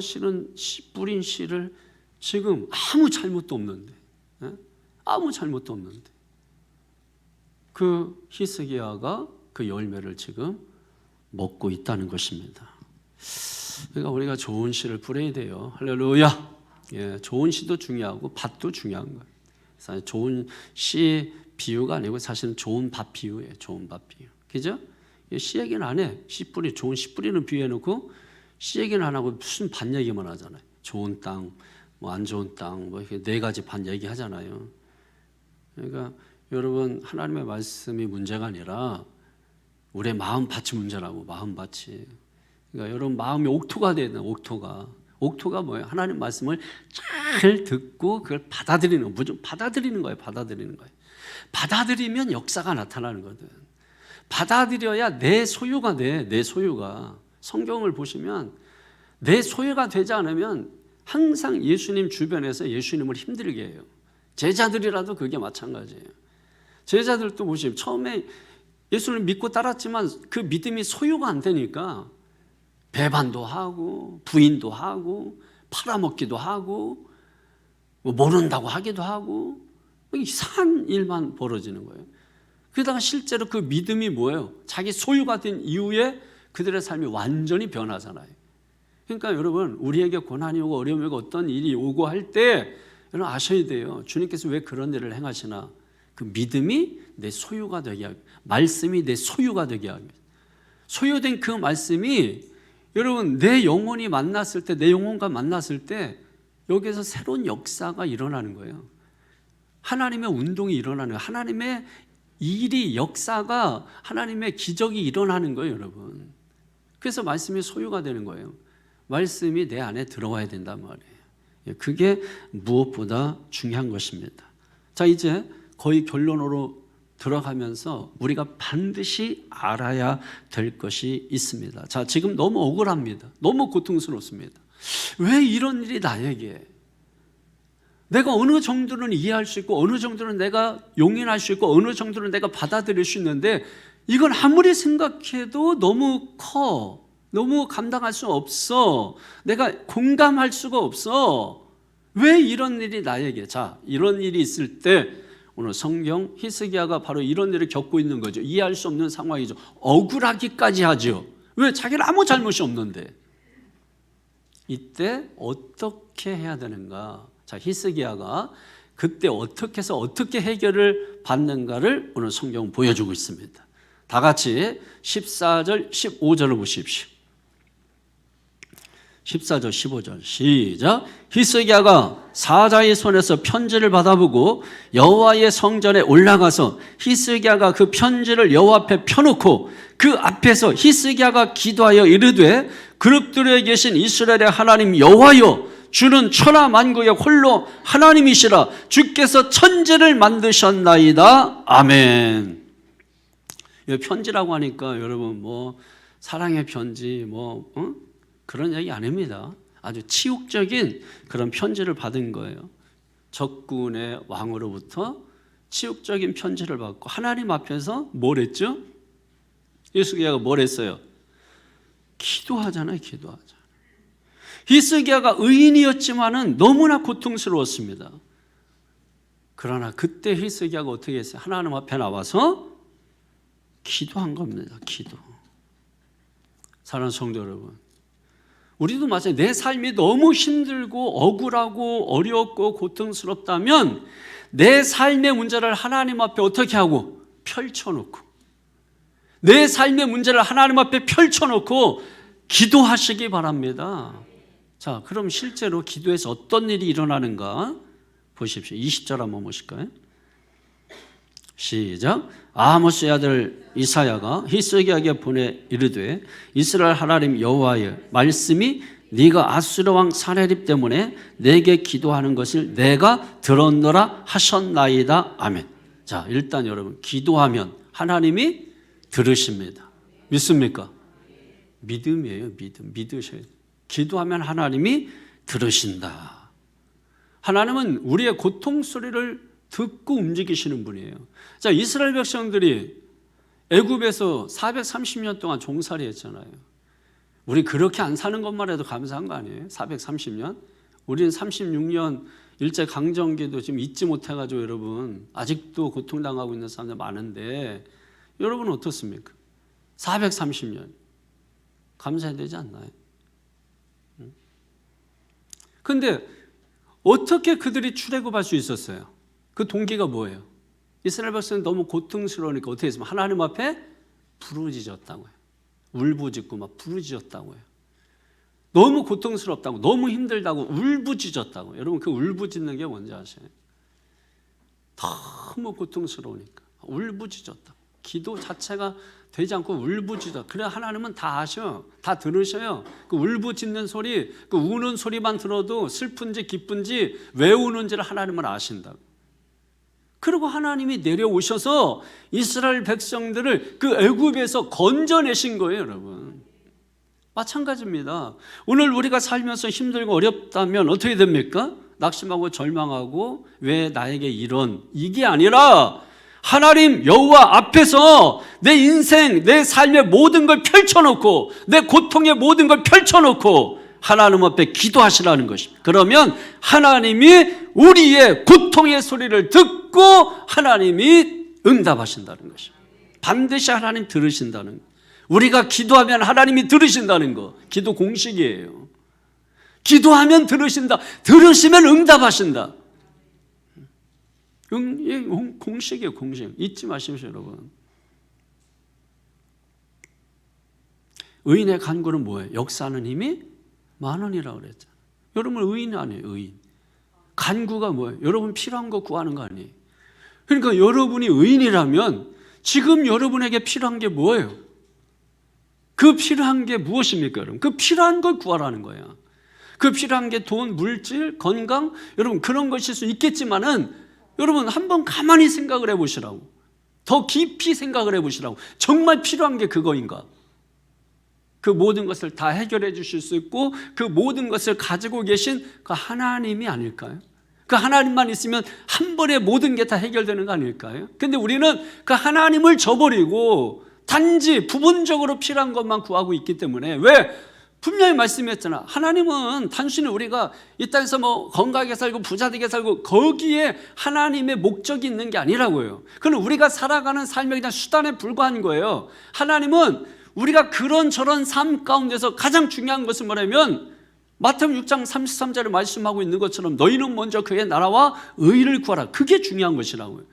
뿌린 씨를 지금 아무 잘못도 없는데 아무 잘못도 없는데 그 히스기야가 그 열매를 지금 먹고 있다는 것입니다. 그러니까 우리가 좋은 씨를 뿌려야 돼요. 할렐루야. 예, 좋은 씨도 중요하고 밭도 중요한 거예요. 사실 좋은 씨 비유가 아니고 사실은 좋은 밭 비유예요. 좋은 밭 비유. 그죠? 씨 얘기는 안 해. 좋은 씨 뿌리는 비유해놓고 씨 얘기는 안 하고 무슨 밭 얘기만 하잖아요. 좋은 땅, 뭐 안 좋은 땅, 뭐 이렇게 네 가지 밭 얘기하잖아요. 그러니까 여러분 하나님의 말씀이 문제가 아니라 우리의 마음 밭이 문제라고 마음 밭이. 그러니까 여러분 마음이 옥토가 돼야 돼요. 옥토가 뭐예요? 하나님 말씀을 잘 듣고 그걸 받아들이는 거. 무조건 받아들이는 거예요. 받아들이는 거예요. 받아들이면 역사가 나타나는 거든. 받아들여야 내 소유가 돼. 내 소유가. 성경을 보시면 내 소유가 되지 않으면 항상 예수님 주변에서 예수님을 힘들게 해요. 제자들이라도 그게 마찬가지예요. 제자들도 보시면 처음에 예수를 믿고 따랐지만 그 믿음이 소유가 안 되니까 배반도 하고 부인도 하고 팔아먹기도 하고 뭐 모른다고 하기도 하고 이상한 일만 벌어지는 거예요. 그러다가 실제로 그 믿음이 뭐예요? 자기 소유가 된 이후에 그들의 삶이 완전히 변하잖아요. 그러니까 여러분 우리에게 고난이 오고 어려움이 오고 어떤 일이 오고 할 때 여러분 아셔야 돼요. 주님께서 왜 그런 일을 행하시나? 그 믿음이 내 소유가 되게 하기, 말씀이 내 소유가 되게 하기. 소유된 그 말씀이 여러분 내 영혼이 만났을 때, 내 영혼과 만났을 때 여기에서 새로운 역사가 일어나는 거예요. 하나님의 운동이 일어나는 거예요. 하나님의 일이, 역사가, 하나님의 기적이 일어나는 거예요, 여러분. 그래서 말씀이 소유가 되는 거예요. 말씀이 내 안에 들어와야 된단 말이에요. 그게 무엇보다 중요한 것입니다. 자, 이제 거의 결론으로 들어가면서 우리가 반드시 알아야 될 것이 있습니다. 자, 지금 너무 억울합니다. 너무 고통스럽습니다. 왜 이런 일이 나에게? 내가 어느 정도는 이해할 수 있고, 어느 정도는 내가 용인할 수 있고, 어느 정도는 내가 받아들일 수 있는데, 이건 아무리 생각해도 너무 커. 너무 감당할 수 없어. 내가 공감할 수가 없어. 왜 이런 일이 나에게? 자, 이런 일이 있을 때 오늘 성경 히스기야가 바로 이런 일을 겪고 있는 거죠. 이해할 수 없는 상황이죠. 억울하기까지 하죠. 왜? 자기는 아무 잘못이 없는데. 이때 어떻게 해야 되는가? 자, 히스기야가 그때 어떻게 해서 어떻게 해결을 받는가를 오늘 성경은 보여주고 있습니다. 다 같이 14절, 15절을 보십시오. 14절, 15절 시작. 히스기야가 사자의 손에서 편지를 받아보고 여호와의 성전에 올라가서 히스기야가 그 편지를 여호와 앞에 펴놓고 그 앞에서 히스기야가 기도하여 이르되 그룹들에 계신 이스라엘의 하나님 여호와여, 주는 천하 만국의 홀로 하나님이시라. 주께서 천지를 만드셨나이다. 아멘. 이 편지라고 하니까 여러분 뭐 사랑의 편지 그런 얘기 아닙니다. 아주 치욕적인 그런 편지를 받은 거예요. 적군의 왕으로부터 치욕적인 편지를 받고 하나님 앞에서 뭘 했죠? 히스기야가 뭘 했어요? 기도하잖아요. 기도하잖아요. 히스기야가 의인이었지만은 너무나 고통스러웠습니다. 그러나 그때 히스기야가 어떻게 했어요? 하나님 앞에 나와서 기도한 겁니다. 기도. 사랑하는 성도 여러분, 우리도 마찬가지로 내 삶이 너무 힘들고 억울하고 어렵고 고통스럽다면 내 삶의 문제를 하나님 앞에 어떻게 하고? 펼쳐놓고, 내 삶의 문제를 하나님 앞에 펼쳐놓고 기도하시기 바랍니다. 자, 그럼 실제로 기도에서 어떤 일이 일어나는가 보십시오. 20절 한번 보실까요? 시작. 아모스의 아들 이사야가 히스기야에게 보내 이르되 이스라엘 하나님 여호와의 말씀이 네가 아수르 왕 사네립 때문에 내게 기도하는 것을 내가 들었노라 하셨나이다. 아멘. 자, 일단 여러분, 기도하면 하나님이 들으십니다. 믿습니까? 믿음이에요. 믿으셔야 돼요. 기도하면 하나님이 들으신다. 하나님은 우리의 고통 소리를 듣고 움직이시는 분이에요. 자, 이스라엘 백성들이 애굽에서 430년 동안 종살이 했잖아요. 우리 그렇게 안 사는 것만 해도 감사한 거 아니에요? 430년? 우리는 36년 일제강점기도 지금 잊지 못해가지고 여러분 아직도 고통당하고 있는 사람들 많은데 여러분은 어떻습니까? 430년 감사해야 되지 않나요? 그런데 어떻게 그들이 출애굽할 수 있었어요? 그 동기가 뭐예요? 이스라엘 백성은 너무 고통스러우니까 어떻게 했으면 하나님 앞에 부르짖었다고요. 울부짖고 막 부르짖었다고요. 너무 고통스럽다고, 너무 힘들다고 울부짖었다고. 여러분 그 울부짖는 게 뭔지 아세요? 너무 고통스러우니까 울부짖었다. 기도 자체가 되지 않고 울부짖어. 그래 하나님은 다 아셔, 다 들으셔요. 그 울부짖는 소리, 그 우는 소리만 들어도 슬픈지 기쁜지 왜 우는지를 하나님은 아신다고. 그리고 하나님이 내려오셔서 이스라엘 백성들을 그 애굽에서 건져내신 거예요, 여러분. 마찬가지입니다. 오늘 우리가 살면서 힘들고 어렵다면 어떻게 됩니까? 낙심하고 절망하고 왜 나에게 이게 아니라 하나님 여호와 앞에서 내 인생, 내 삶의 모든 걸 펼쳐놓고 내 고통의 모든 걸 펼쳐놓고 하나님 앞에 기도하시라는 것입니다. 그러면 하나님이 우리의 고통의 소리를 듣고 하나님이 응답하신다는 것입니다. 반드시 하나님 들으신다는 것. 우리가 기도하면 하나님이 들으신다는 거. 기도 공식이에요. 기도하면 들으신다. 들으시면 응답하신다. 공식이에요, 공식. 잊지 마십시오, 여러분. 의인의 간구는 뭐예요? 역사하는 힘이 만원이라고 그랬잖아요. 여러분 의인 아니에요, 의인. 간구가 뭐예요? 여러분 필요한 거 구하는 거 아니에요. 그러니까 여러분이 의인이라면 지금 여러분에게 필요한 게 뭐예요? 그 필요한 게 무엇입니까, 여러분? 그 필요한 걸 구하라는 거야. 그 필요한 게 돈, 물질, 건강, 여러분 그런 것일 수 있겠지만은 여러분 한번 가만히 생각을 해보시라고. 더 깊이 생각을 해보시라고. 정말 필요한 게 그거인가? 그 모든 것을 다 해결해 주실 수 있고 그 모든 것을 가지고 계신 그 하나님이 아닐까요? 그 하나님만 있으면 한 번에 모든 게 다 해결되는 거 아닐까요? 근데 우리는 그 하나님을 저버리고 단지 부분적으로 필요한 것만 구하고 있기 때문에 왜? 분명히 말씀했잖아. 하나님은 단순히 우리가 이 땅에서 뭐 건강하게 살고 부자 되게 살고 거기에 하나님의 목적이 있는 게 아니라고요. 그건 우리가 살아가는 삶의 그냥 수단에 불과한 거예요. 하나님은 우리가 그런 저런 삶 가운데서 가장 중요한 것은 뭐냐면 마태복음 6장 33절에 말씀하고 있는 것처럼 너희는 먼저 그의 나라와 의를 구하라. 그게 중요한 것이라고요.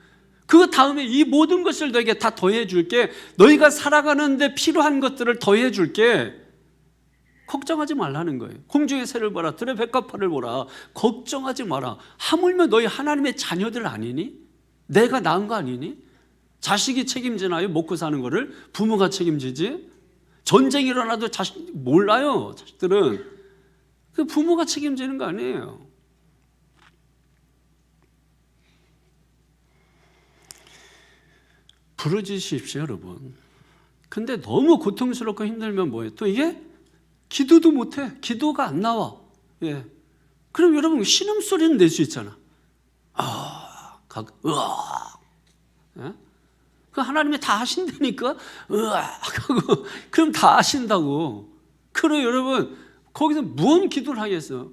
그 다음에 이 모든 것을 너에게 다 더해 줄게. 너희가 살아가는데 필요한 것들을 더해 줄게. 걱정하지 말라는 거예요. 공중의 새를 보라, 들의 백합화를 보라. 걱정하지 마라. 하물며 너희 하나님의 자녀들 아니니? 내가 낳은 거 아니니? 자식이 책임지나요? 먹고 사는 거를 부모가 책임지지. 전쟁이 일어나도 자식 몰라요. 자식들은 그 부모가 책임지는 거 아니에요. 부르짖으십시오, 여러분. 근데 너무 고통스럽고 힘들면 뭐예요? 또 이게 기도도 못해. 기도가 안 나와. 예. 그럼 여러분 신음소리는 낼 수 있잖아. 으악. 예? 그 하나님이 다 하신다니까. 으악 하고 그럼 다 하신다고. 그럼 여러분 거기서 무언 기도를 하겠어요?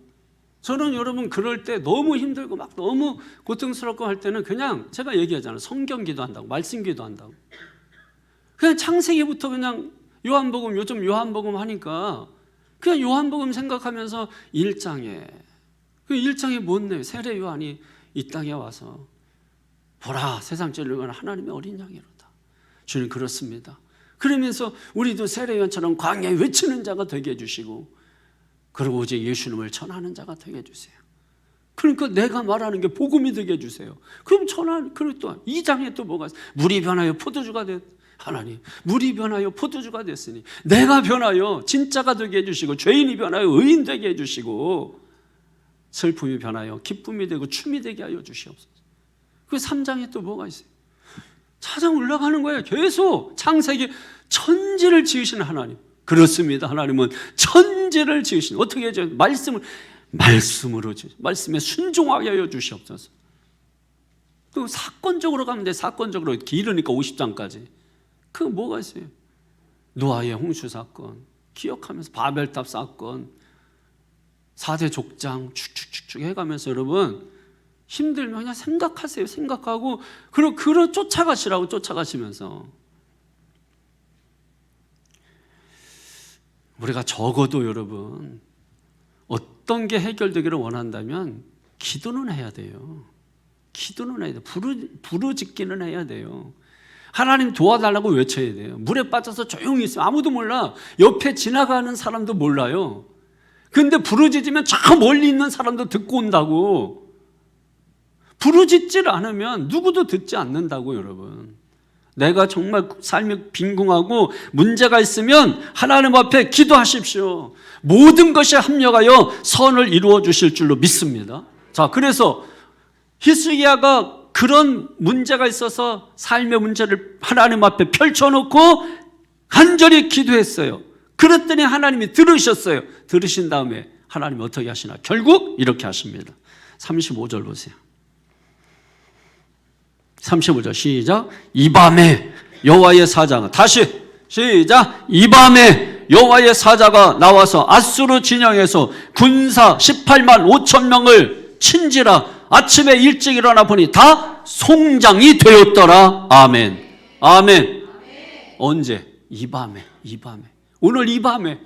저는 여러분 그럴 때 너무 힘들고 막 너무 고통스럽고 할 때는 그냥 제가 얘기하잖아요. 성경 기도한다고, 말씀 기도한다고. 그냥 창세기부터 그냥 요한복음, 요즘 요한복음 하니까 그냥 요한복음 생각하면서 1장에 그 1장에 뭔데? 세례 요한이 이 땅에 와서 보라 세상 죄를 위한 하나님의 어린 양이로다. 주님 그렇습니다. 그러면서 우리도 세례 요한처럼 광야에 외치는 자가 되게 해주시고 그리고 오직 예수님을 전하는 자가 되게 해주세요. 그러니까 내가 말하는 게 복음이 되게 해주세요. 그럼 그리고 또 2장에 또 뭐가 있어요? 물이 변하여 포도주가 됐 하나님 물이 변하여 포도주가 됐으니 내가 변하여 진짜가 되게 해주시고 죄인이 변하여 의인 되게 해주시고 슬픔이 변하여 기쁨이 되고 춤이 되게 하여 주시옵소서. 그 3장에 또 뭐가 있어요? 찾아 올라가는 거예요. 계속 창세기 천지를 지으시는 하나님. 그렇습니다. 하나님은 천지를 지으신 어떻게 해줘? 말씀으로 말씀에 순종하게 하여 주시옵소서. 또 사건적으로 가면 돼. 사건적으로 길으니까 50장까지. 그 뭐가 있어요? 노아의 홍수 사건 기억하면서 바벨탑 사건 4대 족장 축축축축 해가면서 여러분 힘들면 그냥 생각하세요. 생각하고 그러 쫓아가시라고 쫓아가시면서 우리가 적어도 여러분 어떤 게 해결되기를 원한다면 기도는 해야 돼요. 기도는 해야 돼요. 부르짖기는 해야 돼요. 하나님 도와달라고 외쳐야 돼요. 물에 빠져서 조용히 있으면 아무도 몰라. 옆에 지나가는 사람도 몰라요. 근데 부르짖으면 저 멀리 있는 사람도 듣고 온다고. 부르짖지를 않으면 누구도 듣지 않는다고 여러분. 내가 정말 삶이 빈궁하고 문제가 있으면 하나님 앞에 기도하십시오. 모든 것이 합력하여 선을 이루어 주실 줄로 믿습니다. 자, 그래서 히스기야가 그런 문제가 있어서 삶의 문제를 하나님 앞에 펼쳐놓고 간절히 기도했어요. 그랬더니 하나님이 들으셨어요. 들으신 다음에 하나님이 어떻게 하시나? 결국 이렇게 하십니다. 35절 보세요. 35절 시작. 이 밤에 여호와의 사자가 다시 시작. 이 밤에 여호와의 사자가 나와서 아수르 진영에서 군사 18만 5천 명을 친지라 아침에 일찍 일어나 보니 다 송장이 되었더라. 아멘. 아멘. 언제? 이 밤에. 오늘 이 밤에.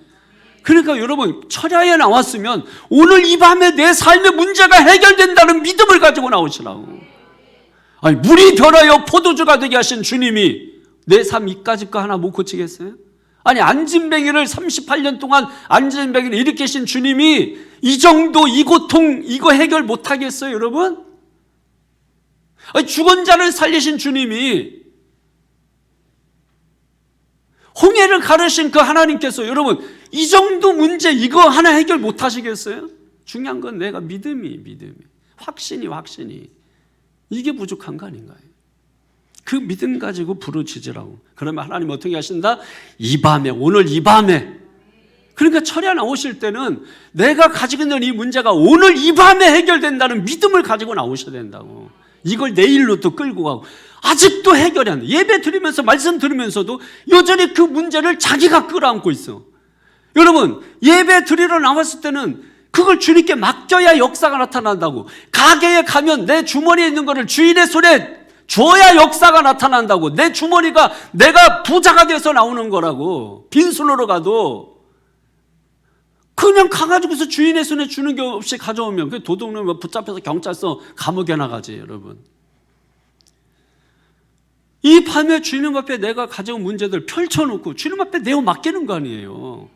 그러니까 여러분 철야에 나왔으면 오늘 이 밤에 내 삶의 문제가 해결된다는 믿음을 가지고 나오시라고. 아니, 물이 변하여 포도주가 되게 하신 주님이 내 삶 이까짓 거 하나 못 고치겠어요? 아니, 안진뱅이를 38년 동안 안진뱅이를 일으키신 주님이 이 정도 이 고통 이거 해결 못 하겠어요, 여러분? 아니, 죽은 자를 살리신 주님이 홍해를 가르신 그 하나님께서 여러분 이 정도 문제 이거 하나 해결 못 하시겠어요? 중요한 건 내가 믿음이 확신이 이게 부족한 거 아닌가요? 그 믿음 가지고 부르짖으라고. 그러면 하나님 어떻게 하신다? 이 밤에, 오늘 이 밤에. 그러니까 철야 나오실 때는 내가 가지고 있는 이 문제가 오늘 이 밤에 해결된다는 믿음을 가지고 나오셔야 된다고. 이걸 내일로 또 끌고 가고 아직도 해결이 안 돼. 예배 드리면서 말씀 들으면서도 여전히 그 문제를 자기가 끌어안고 있어. 여러분, 예배 드리러 나왔을 때는 그걸 주님께 맡겨야 역사가 나타난다고. 가게에 가면 내 주머니에 있는 거를 주인의 손에 줘야 역사가 나타난다고. 내 주머니가 내가 부자가 돼서 나오는 거라고. 빈손으로 가도 그냥 가가지고서 주인의 손에 주는 게 없이 가져오면 그 도둑놈 붙잡혀서 경찰서 감옥에 나가지. 여러분, 이 밤에 주님 앞에 내가 가져온 문제들 펼쳐놓고 주님 앞에 내어 맡기는 거 아니에요.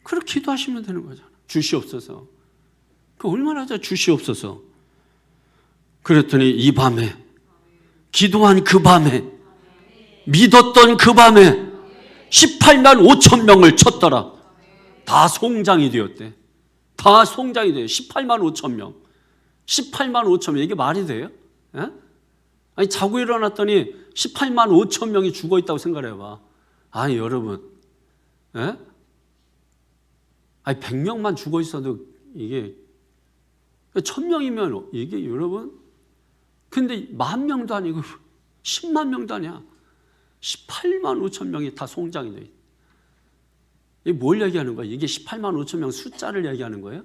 그렇게 기도하시면 되는 거잖아. 주시옵소서. 그 얼마나 잘 주시옵소서. 그랬더니 이 밤에, 기도한 그 밤에, 믿었던 그 밤에 18만 5천 명을 쳤더라. 다 송장이 되었대. 다 송장이 돼요. 18만 5천 명. 18만 5천 명. 이게 말이 돼요? 예? 아니, 자고 일어났더니 18만 5천 명이 죽어 있다고 생각을 해봐. 아니, 여러분, 예? 아니, 100명만 죽어 있어도 이게 1000명이면 이게 여러분, 근데 10,000명도 아니고 10만 명도 아니야. 18만 5천 명이 다 송장이 돼. 이게 뭘 얘기하는 거야? 이게 18만 5천 명 숫자를 얘기하는 거예요?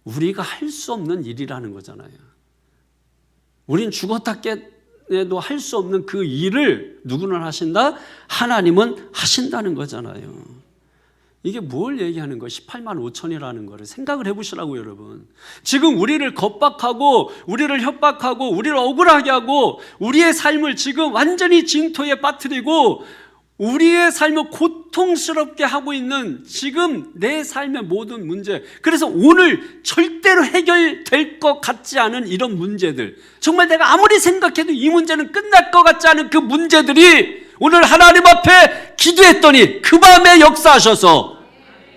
우리가 할 수 없는 일이라는 거잖아요. 우린 죽었다 깨도 할 수 없는 그 일을 누구는 하신다? 하나님은 하신다는 거잖아요. 이게 뭘 얘기하는 거예요? 18만 5천이라는 거를 생각을 해보시라고. 여러분, 지금 우리를 겁박하고 우리를 협박하고 우리를 억울하게 하고 우리의 삶을 지금 완전히 징토에 빠뜨리고 우리의 삶을 고통스럽게 하고 있는 지금 내 삶의 모든 문제, 그래서 오늘 절대로 해결될 것 같지 않은 이런 문제들, 정말 내가 아무리 생각해도 이 문제는 끝날 것 같지 않은 그 문제들이 오늘 하나님 앞에 기도했더니 그 밤에 역사하셔서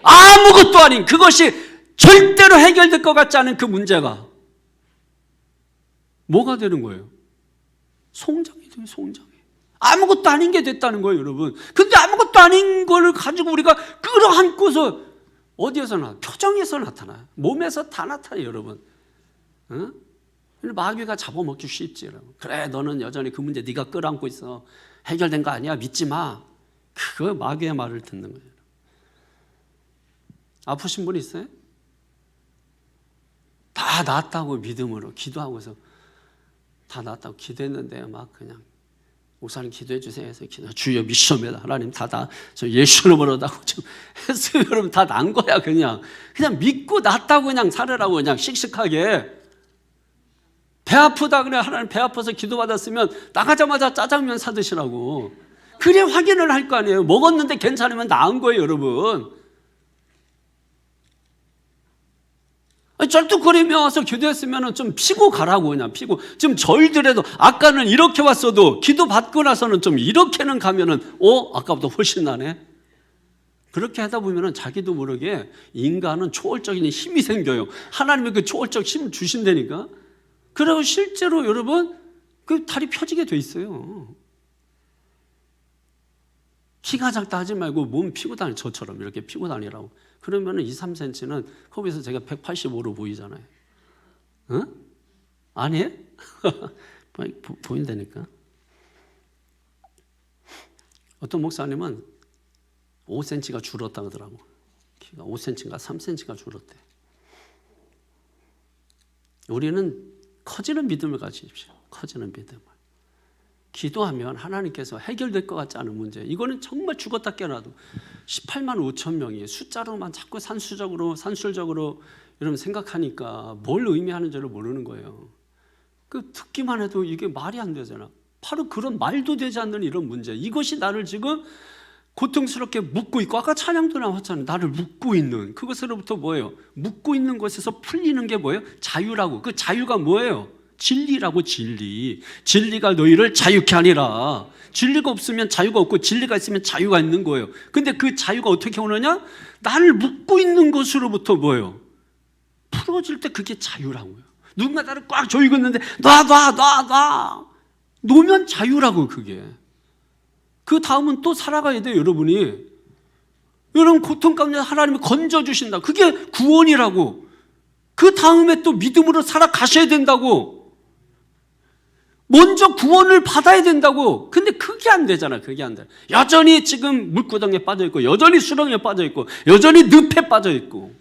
아무것도 아닌, 그것이 절대로 해결될 것 같지 않은 그 문제가 뭐가 되는 거예요? 송장이 돼요. 송장이. 아무것도 아닌 게 됐다는 거예요, 여러분. 근데 아무것도 아닌 걸 가지고 우리가 끌어안고서 어디에서 표정에서 나타나요. 몸에서 다 나타나요, 여러분. 응? 마귀가 잡아먹기 쉽지, 여러분. 그래, 너는 여전히 그 문제 네가 끌어안고 있어. 해결된 거 아니야. 믿지 마. 그거 마귀의 말을 듣는 거예요. 아프신 분 있어요? 다 낫다고 믿음으로 기도하고서 다 낫다고 기도했는데 막 그냥 목사님 기도해 주세요 해서 주여 믿습니다. 하나님 저 예수 이름으로 다고 좀 했어요. 여러분, 다 난 거야. 그냥 믿고 낫다고 그냥 살으라고. 그냥 씩씩하게. 배 아프다 그래. 하나님 배 아파서 기도받았으면 나가자마자 짜장면 사드시라고. 그래 확인을 할 거 아니에요. 먹었는데 괜찮으면 나은 거예요, 여러분. 쩔뚝거리며 와서 기도했으면 좀 피고 가라고. 그냥 피고. 지금 저희들에도 아까는 이렇게 왔어도 기도 받고 나서는 좀 이렇게는 가면은 아까보다 훨씬 나네. 그렇게 하다 보면은 자기도 모르게 인간은 초월적인 힘이 생겨요. 하나님이 그 초월적 힘을 주신다니까. 그리고 실제로 여러분 그 다리 펴지게 돼 있어요. 키가 작다 하지 말고 몸 피고 다니, 저처럼 이렇게 피고 다니라고. 그러면은 2, 3cm는 거기서 제가 185로 보이잖아요. 응? 아니에요? 보인다니까. 어떤 목사님은 5cm가 줄었다 그러더라고. 키가 5cm인가 3cm가 줄었대. 우리는 커지는 믿음을 가지십시오. 커지는 믿음을. 기도하면 하나님께서 해결될 것 같지 않은 문제. 이거는 정말 죽었다 깨어나도 18만 5천 명이 숫자로만 자꾸 산술적으로 여러분 생각하니까 뭘 의미하는지를 모르는 거예요. 그 듣기만 해도 이게 말이 안 되잖아. 바로 그런 말도 되지 않는 이런 문제. 이것이 나를 지금 고통스럽게 묶고 있고, 아까 찬양도 나왔잖아요. 나를 묶고 있는 그것으로부터 뭐예요? 묶고 있는 것에서 풀리는 게 뭐예요? 자유라고. 그 자유가 뭐예요? 진리라고. 진리가 너희를 자유케 하리라. 진리가 없으면 자유가 없고 진리가 있으면 자유가 있는 거예요. 근데 그 자유가 어떻게 오느냐? 나를 묶고 있는 것으로부터 뭐예요? 풀어질 때 그게 자유라고요. 누군가 나를 꽉 조이고 있는데 놔 놓으면 자유라고. 그게 그 다음은 또 살아가야 돼요. 여러분 고통 가운데 하나님이 건져주신다. 그게 구원이라고. 그 다음에 또 믿음으로 살아가셔야 된다고. 먼저 구원을 받아야 된다고. 근데 그게 안 되잖아. 그게 안 돼. 여전히 지금 물구덩이에 빠져있고, 여전히 수렁에 빠져있고, 여전히 늪에 빠져있고,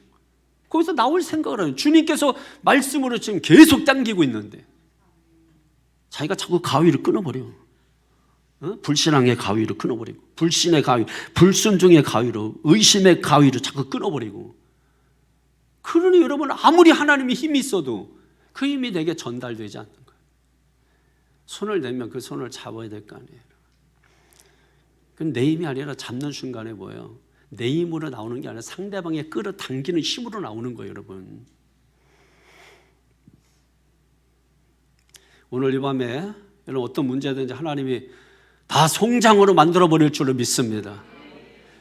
거기서 나올 생각을 해요. 주님께서 말씀으로 지금 계속 당기고 있는데 자기가 자꾸 가위를 끊어버려. 불신앙의 가위로 끊어버리고, 불신의 가위, 불순종의 가위로, 의심의 가위로 자꾸 끊어버리고. 그러니 여러분, 아무리 하나님이 힘이 있어도 그 힘이 내게 전달되지 않는 거예요. 손을 내면 그 손을 잡아야 될 거 아니에요. 그건 내 힘이 아니라 잡는 순간에 뭐예요? 내 힘으로 나오는 게 아니라 상대방의 끌어당기는 힘으로 나오는 거예요. 여러분, 오늘 이 밤에 여러분 어떤 문제든지 하나님이 다 송장으로 만들어버릴 줄로 믿습니다.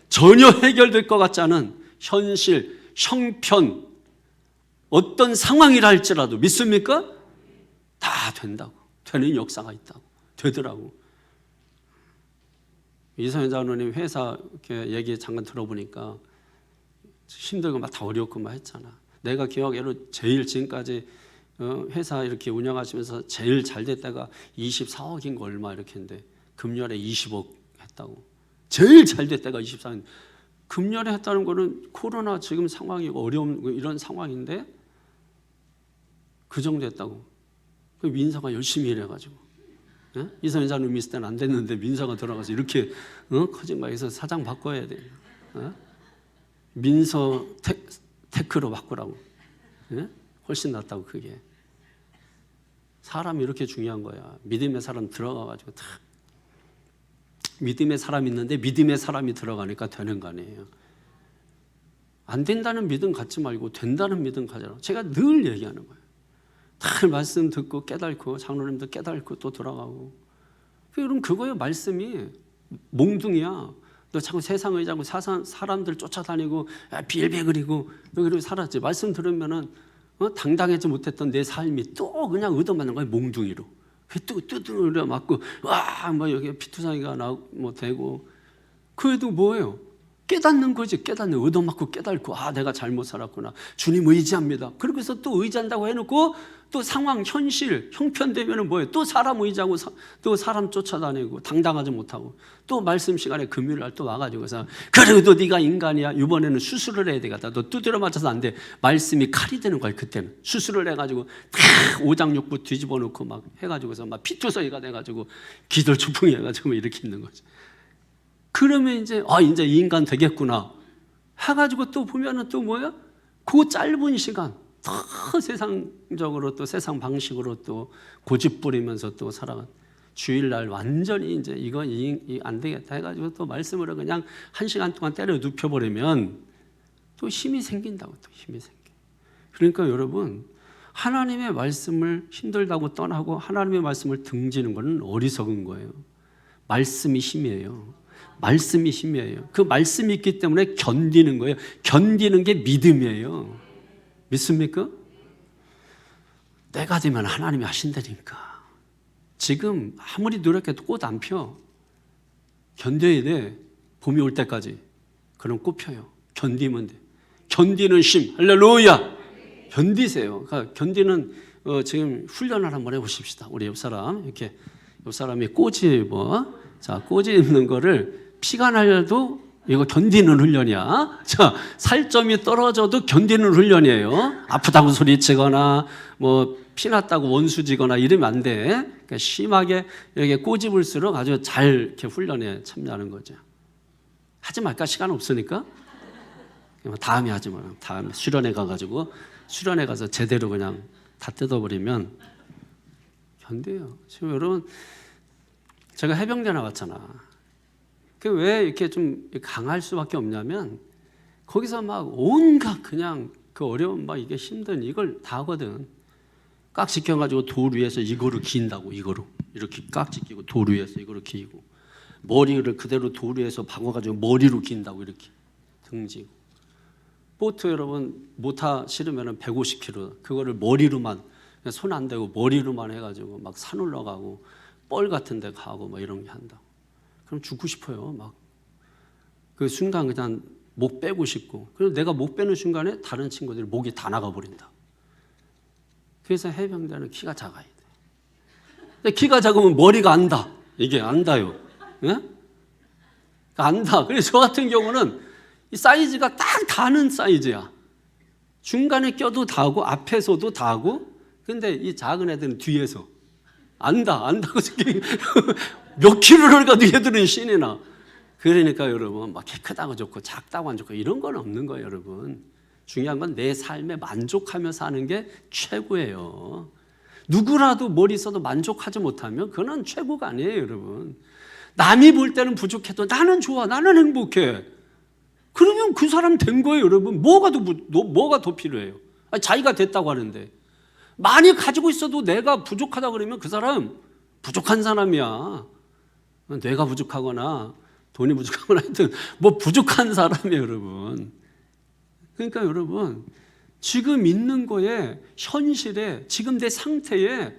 전혀 해결될 것 같지 않은 현실, 형편, 어떤 상황이라 할지라도 믿습니까? 다 된다고. 되는 역사가 있다고. 되더라고. 이성현 장로님 회사 이렇게 얘기 잠깐 들어보니까 힘들고 막 다 어렵고 막 했잖아. 내가 기억으로 제일 지금까지 회사 이렇게 운영하시면서 제일 잘 될 때가 24억인가 얼마 이렇게 했는데 금년에 20억 했다고. 제일 잘 될 때가 24억. 금년에 했다는 거는 코로나 지금 상황이고 어려운 이런 상황인데 그 정도 했다고. 그 민서가 열심히 일해가지고, 이성현 장로님 있을 때는 안 됐는데 민서가 들어가서 이렇게 커진거에서 사장 바꿔야 돼. 민서 테크로 바꾸라고. 훨씬 낫다고. 그게 사람이 이렇게 중요한 거야. 믿음의 사람 들어가가지고 탁, 믿음의 사람이 있는데 믿음의 사람이 들어가니까 되는 거 아니에요. 안 된다는 믿음 갖지 말고 된다는 믿음 가져라. 제가 늘 얘기하는 거예요. 다 말씀 듣고 깨닫고, 장로님도 깨닫고 또 돌아가고. 그럼 그거예요. 말씀이 몽둥이야. 너 자꾸 세상 의지하고 사람들 쫓아다니고 빌베그리고 그리고 살았지. 말씀 들으면은 당당하지 못했던 내 삶이 또 그냥 얻어맞는 거야. 몽둥이로. 또 두드려 맞고 뭐 여기 피투성이가 뭐 되고. 그래도 뭐예요? 깨닫는 거지. 얻어맞고 깨닫고, 내가 잘못 살았구나. 주님 의지합니다. 그러고서 또 의지한다고 해놓고 또 상황, 현실, 형편 되면은 뭐예요? 또 사람 의지하고 또 사람 쫓아다니고 당당하지 못하고 또 말씀 시간에 금요일날 또 와가지고서 그래도 네가 인간이야. 이번에는 수술을 해야 되겠다. 너 두드려 맞아서 안 돼. 말씀이 칼이 되는 거야. 그때는 수술을 해가지고 다 오장육부 뒤집어 놓고 막 해가지고서 막 피투성이가 돼가지고 기돌초풍이 해가지고 이렇게 있는 거지. 그러면 이제 이 인간 되겠구나 해가지고 또 보면은 또 뭐야? 그 짧은 시간 더 세상적으로 또 세상 방식으로 또 고집 부리면서 또 살아간 주일날 완전히 이제 이거 안 되겠다 해가지고 또 말씀으로 그냥 1시간 동안 때려 눕혀버리면 또 힘이 생긴다고. 또 힘이 생겨. 그러니까 여러분, 하나님의 말씀을 힘들다고 떠나고 하나님의 말씀을 등지는 것은 어리석은 거예요. 말씀이 힘이에요. 말씀이 힘이에요. 그 말씀이 있기 때문에 견디는 거예요. 견디는 게 믿음이에요. 믿습니까? 때가 되면 하나님이 하신다니까. 지금 아무리 노력해도 꽃 안 펴. 견뎌야 돼. 봄이 올 때까지. 그럼 꽃 펴요. 견디면 돼. 견디는 심. 할렐루야. 견디세요. 그러니까 견디는 지금 훈련을 한번 해보십시다. 우리 옆 사람 이렇게 옆 사람이 꼬지 자 꼬지 입는 거를 피가 나려도 이거 견디는 훈련이야. 자, 살점이 떨어져도 견디는 훈련이에요. 아프다고 소리치거나 뭐 피났다고 원수지거나 이러면 안 돼. 그러니까 심하게 이렇게 꼬집을수록 아주 잘 이렇게 훈련에 참여하는 거죠. 하지 말까? 시간 없으니까. 다음에 하지 마. 다음에 수련회 가가지고 수련회 가서 제대로 그냥 다 뜯어버리면 견뎌요. 지금 여러분 제가 해병대 나갔잖아. 그 왜 이렇게 좀 강할 수밖에 없냐면 거기서 막 온갖 그냥 그 어려운 막 이게 힘든 이걸 다 하거든. 깍지 껴가지고 돌 위에서 이거로 기인다고 이거로 이렇게 깍지 끼고 돌 위에서 이거로 기고 머리를 그대로 돌 위에서 박아가지고 머리로 기인다고 이렇게 등지고 보트 여러분 모타 실으면 150kg 그거를 머리로만 손 안 대고 머리로만 해가지고 막 산 올라가고 뻘 같은 데 가고 막 이런 게 한다고. 그럼 죽고 싶어요. 막 그 순간 그냥 목 빼고 싶고. 그리고 내가 목 빼는 순간에 다른 친구들이 목이 다 나가 버린다. 그래서 해병대는 키가 작아야 돼. 근데 키가 작으면 머리가 안다. 이게 안다요. 예? 안다. 그래서 저 같은 경우는 이 사이즈가 딱 닿는 사이즈야. 중간에 껴도 닿고 앞에서도 닿고. 근데 이 작은 애들은 뒤에서 안다고 몇 킬로를 가도 얘들은 신이 나. 그러니까 여러분 막 키 크다고 좋고 작다고 안 좋고 이런 건 없는 거예요. 여러분 중요한 건 내 삶에 만족하며 사는 게 최고예요. 누구라도 머리 써도 만족하지 못하면 그건 최고가 아니에요. 여러분 남이 볼 때는 부족해도 나는 좋아, 나는 행복해. 그러면 그 사람 된 거예요. 여러분 뭐가 더 필요해요? 아니, 자기가 됐다고 하는데 많이 가지고 있어도 내가 부족하다 그러면 그 사람 부족한 사람이야. 뇌가 부족하거나 돈이 부족하거나 하여튼 뭐 부족한 사람이에요. 여러분 그러니까 여러분 지금 있는 거에 현실에 지금 내 상태에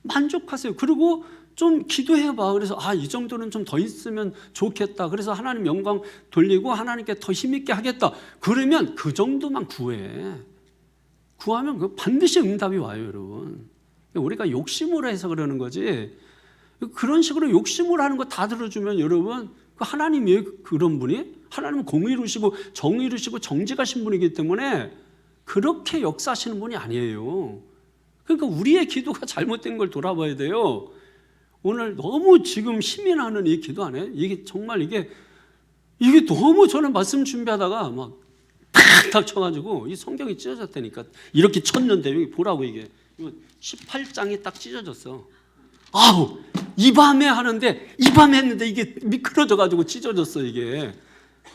만족하세요. 그리고 좀 기도해봐. 그래서 이 정도는 좀 더 있으면 좋겠다. 그래서 하나님 영광 돌리고 하나님께 더 힘있게 하겠다. 그러면 그 정도만 구해. 구하면 그 반드시 응답이 와요. 여러분 우리가 욕심으로 해서 그러는 거지. 그런 식으로 욕심으로 하는 거 다 들어주면 여러분 그 하나님이 그런 분이 하나님은 공의로우시고 정의로우시고 정직하신 분이기 때문에 그렇게 역사하시는 분이 아니에요. 그러니까 우리의 기도가 잘못된 걸 돌아봐야 돼요. 오늘 너무 지금 힘이 나는 이 기도 안에 이게 정말 이게 너무 저는 말씀 준비하다가 막 탁탁 쳐가지고 이 성경이 찢어졌다니까. 이렇게 쳤는데 여기 보라고 이게 18장이 딱 찢어졌어. 이 밤에 하는데 이 밤에 했는데 이게 미끄러져가지고 찢어졌어 이게.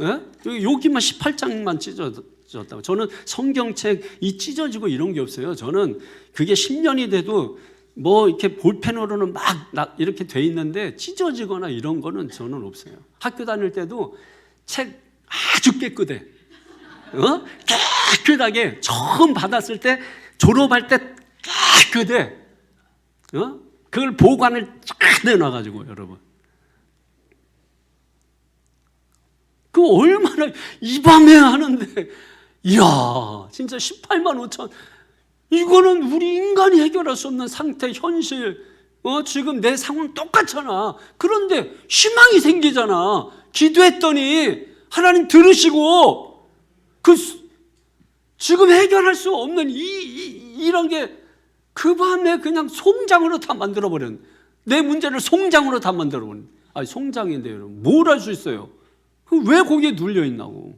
예? 여기만 18장만 찢어졌다고. 저는 성경책 이 찢어지고 이런 게 없어요. 저는 그게 10년이 돼도 뭐 이렇게 볼펜으로는 막 이렇게 돼 있는데 찢어지거나 이런 거는 저는 없어요. 학교 다닐 때도 책 아주 깨끗해. 깨끗하게 처음 받았을 때 졸업할 때 깨끗해. 그걸 보관을 쫙 내놔가지고 여러분 그 얼마나 이 밤에 하는데 이야 진짜 18만 5천 이거는 우리 인간이 해결할 수 없는 상태 현실 지금 내 상황 똑같잖아. 그런데 희망이 생기잖아. 기도했더니 하나님 들으시고 지금 해결할 수 없는 이런 게 그 밤에 그냥 송장으로 다 만들어버린 내 문제를 송장으로 다 만들어버린 송장인데 여러분 뭘 할 수 있어요? 왜 거기에 눌려있나고.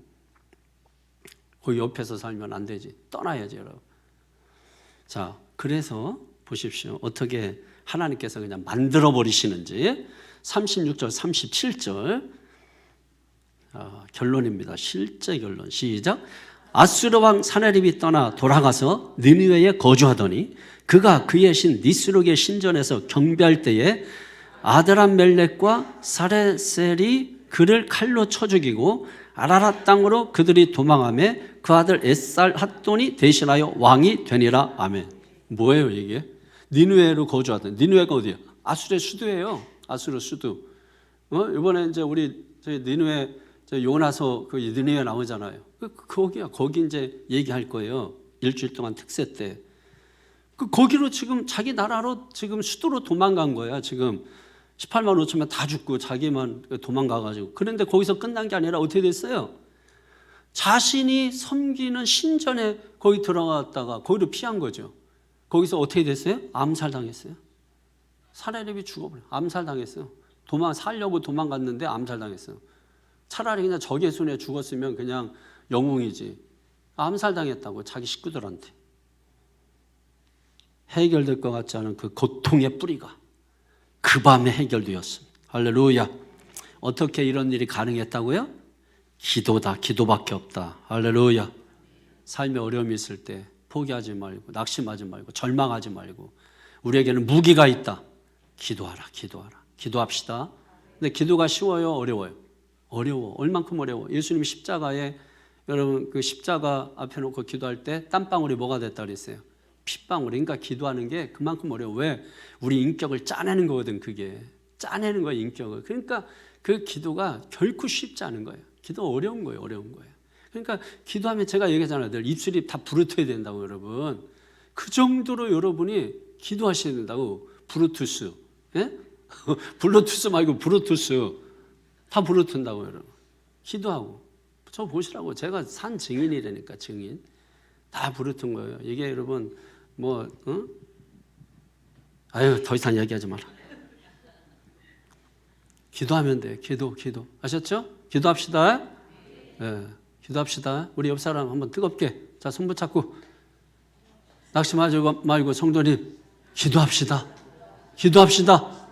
거기 옆에서 살면 안 되지. 떠나야지 여러분. 자 그래서 보십시오. 어떻게 하나님께서 그냥 만들어버리시는지 36절 37절 결론입니다. 실제 결론 시작. 아수르 왕 사나립이 떠나 돌아가서 느니웨에 거주하더니 그가 그의 신 니스룩의 신전에서 경배할 때에 아드람멜렉과 사레셀이 그를 칼로 쳐 죽이고 아라랏 땅으로 그들이 도망하며 그 아들 에살 핫돈이 대신하여 왕이 되니라. 아멘. 뭐예요 이게? 니느웨로 거주하던. 니느웨가 어디야? 아수르의 수도예요. 아수르 수도. 이번에 이제 우리 저희 니느웨 요나서 그 니느웨 나오잖아요. 거기 이제 얘기할 거예요. 일주일 동안 특세 때. 거기로 지금 자기 나라로 지금 수도로 도망간 거야. 지금 18만 5천명 다 죽고 자기만 도망가가지고. 그런데 거기서 끝난 게 아니라 어떻게 됐어요? 자신이 섬기는 신전에 거기 들어갔다가 거기로 피한 거죠. 거기서 어떻게 됐어요? 암살당했어요. 사례립이 죽어버려요. 암살당했어요. 살려고 도망갔는데 암살당했어요. 차라리 그냥 적의 손에 죽었으면 그냥 영웅이지. 암살당했다고 자기 식구들한테. 해결될 것 같지 않은 그 고통의 뿌리가 그 밤에 해결되었습니다. 할렐루야. 어떻게 이런 일이 가능했다고요? 기도다. 기도밖에 없다. 할렐루야. 삶에 어려움이 있을 때 포기하지 말고 낙심하지 말고 절망하지 말고 우리에게는 무기가 있다. 기도하라. 기도하라. 기도합시다. 근데 기도가 쉬워요? 어려워요? 어려워. 얼만큼 어려워? 예수님 십자가에 여러분 그 십자가 앞에 놓고 기도할 때 땀방울이 뭐가 됐다 그랬어요? 핏방울이. 그러니까 기도하는 게 그만큼 어려워. 왜? 우리 인격을 짜내는 거거든. 그게 짜내는 거야 인격을. 그러니까 그 기도가 결코 쉽지 않은 거예요. 기도 어려운 거예요. 어려운 거예요. 그러니까 기도하면 제가 얘기하잖아요. 늘 입술이 다 부르트야 된다고 여러분. 그 정도로 여러분이 기도하셔야 된다고. 브루투스. 예? 블루투스 말고 브루투스. 다 부르튼다고 여러분. 기도하고. 저 보시라고. 제가 산 증인이라니까 증인. 다 부르튼 거예요. 이게 여러분 아유 더 이상 얘기하지 마라. 기도하면 돼요. 기도. 아셨죠? 기도합시다. 네, 기도합시다. 우리 옆 사람 한번 뜨겁게 자 손 붙잡고 낙심하지 말고 성도님 기도합시다. 기도합시다.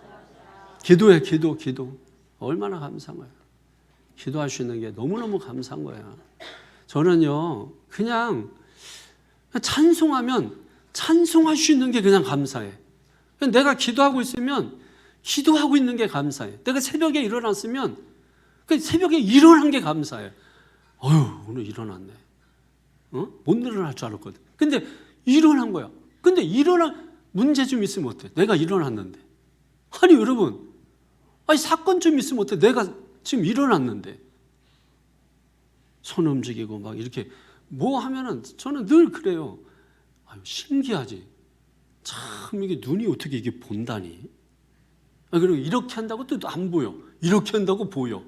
기도해. 기도. 얼마나 감사한 거예요. 기도할 수 있는 게 너무너무 감사한 거예요. 저는요 그냥 찬송하면 찬송할 수 있는 게 그냥 감사해. 내가 기도하고 있으면 기도하고 있는 게 감사해. 내가 새벽에 일어났으면 그 새벽에 일어난 게 감사해. 어휴 오늘 일어났네. 못 일어날 줄 알았거든. 근데 일어난 거야. 근데 문제 좀 있으면 어때? 내가 일어났는데. 아니 여러분 사건 좀 있으면 어때? 내가 지금 일어났는데. 손 움직이고 막 이렇게 뭐 하면은 저는 늘 그래요. 아유, 신기하지. 참 이게 눈이 어떻게 이게 본다니. 그리고 이렇게 한다고 또 안 보여. 이렇게 한다고 보여.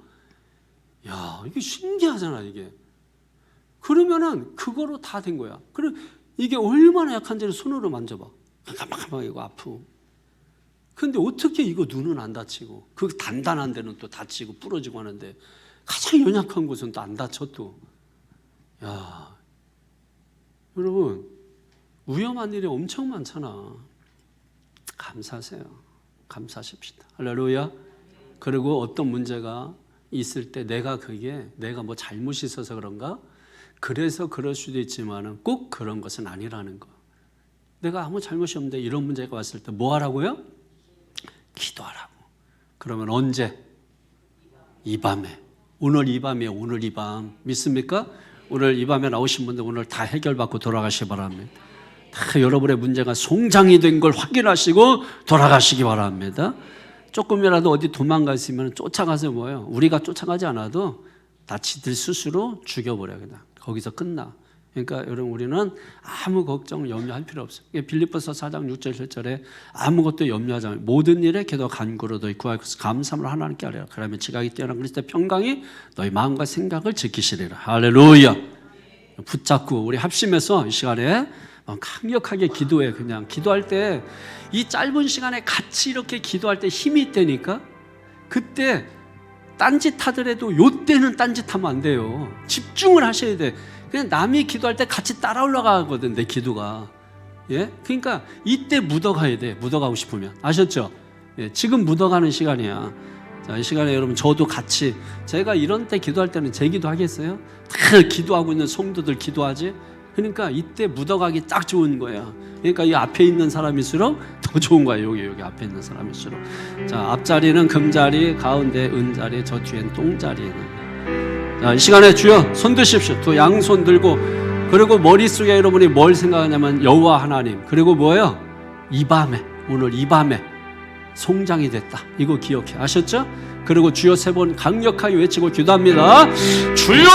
야 이게 신기하잖아 이게. 그러면은 그거로 다 된 거야. 그리고 이게 얼마나 약한지를 손으로 만져봐. 깜깜깜깜 이거 아프고. 근데 어떻게 이거 눈은 안 다치고 그 단단한 데는 또 다치고 부러지고 하는데 가장 연약한 곳은 또 안 다쳐 또. 야 여러분 위험한 일이 엄청 많잖아. 감사하세요. 감사하십시다. 할렐루야. 그리고 어떤 문제가 있을 때 내가 뭐 잘못이 있어서 그런가? 그래서 그럴 수도 있지만 꼭 그런 것은 아니라는 거. 내가 아무 잘못이 없는데 이런 문제가 왔을 때 뭐 하라고요? 기도하라고. 그러면 언제? 이 밤에. 오늘 이 밤이에요. 오늘 이 밤. 믿습니까? 오늘 이 밤에 나오신 분들 오늘 다 해결받고 돌아가시기 바랍니다. 다 여러분의 문제가 송장이 된 걸 확인하시고 돌아가시기 바랍니다. 조금이라도 어디 도망가 있으면 쫓아가서 뭐예요? 우리가 쫓아가지 않아도 다 지들 스스로 죽여버려요. 그냥. 거기서 끝나. 그러니까 여러분 우리는 아무 걱정 염려할 필요 없어요. 빌립보서 4장 6절 7절에 아무것도 염려하지 말고 모든 일에 기도 간구로 너희 구하고 감사함으로 하나님께 하리라. 그러면 지각이 뛰어난 그리스도의 평강이 너희 마음과 생각을 지키시리라. 할렐루야. 붙잡고 우리 합심해서 이 시간에 강력하게 기도해. 그냥 기도할 때 이 짧은 시간에 같이 이렇게 기도할 때 힘이 있다니까. 그때 딴짓 하더라도 요때는 딴짓하면 안 돼요. 집중을 하셔야 돼. 그냥 남이 기도할 때 같이 따라 올라가거든 내 기도가. 예? 그러니까 이때 묻어가야 돼. 묻어가고 싶으면. 아셨죠? 예, 지금 묻어가는 시간이야. 자, 이 시간에 여러분 저도 같이 제가 이런 때 기도할 때는 제 기도 하겠어요? 다 기도하고 있는 성도들 기도하지? 그러니까 이때 묻어가기 딱 좋은 거야. 그러니까 이 앞에 있는 사람일수록 더 좋은 거야. 여기 앞에 있는 사람일수록. 자, 앞자리는 금자리, 가운데 은자리, 저 뒤엔 똥자리. 자, 이 시간에 주여 손 드십시오. 두 양손 들고. 그리고 머릿속에 여러분이 뭘 생각하냐면 여호와 하나님. 그리고 뭐예요? 이 밤에, 오늘 이 밤에 송장이 됐다. 이거 기억해. 아셨죠? 그리고 주여 세 번 강력하게 외치고 기도합니다. 주여!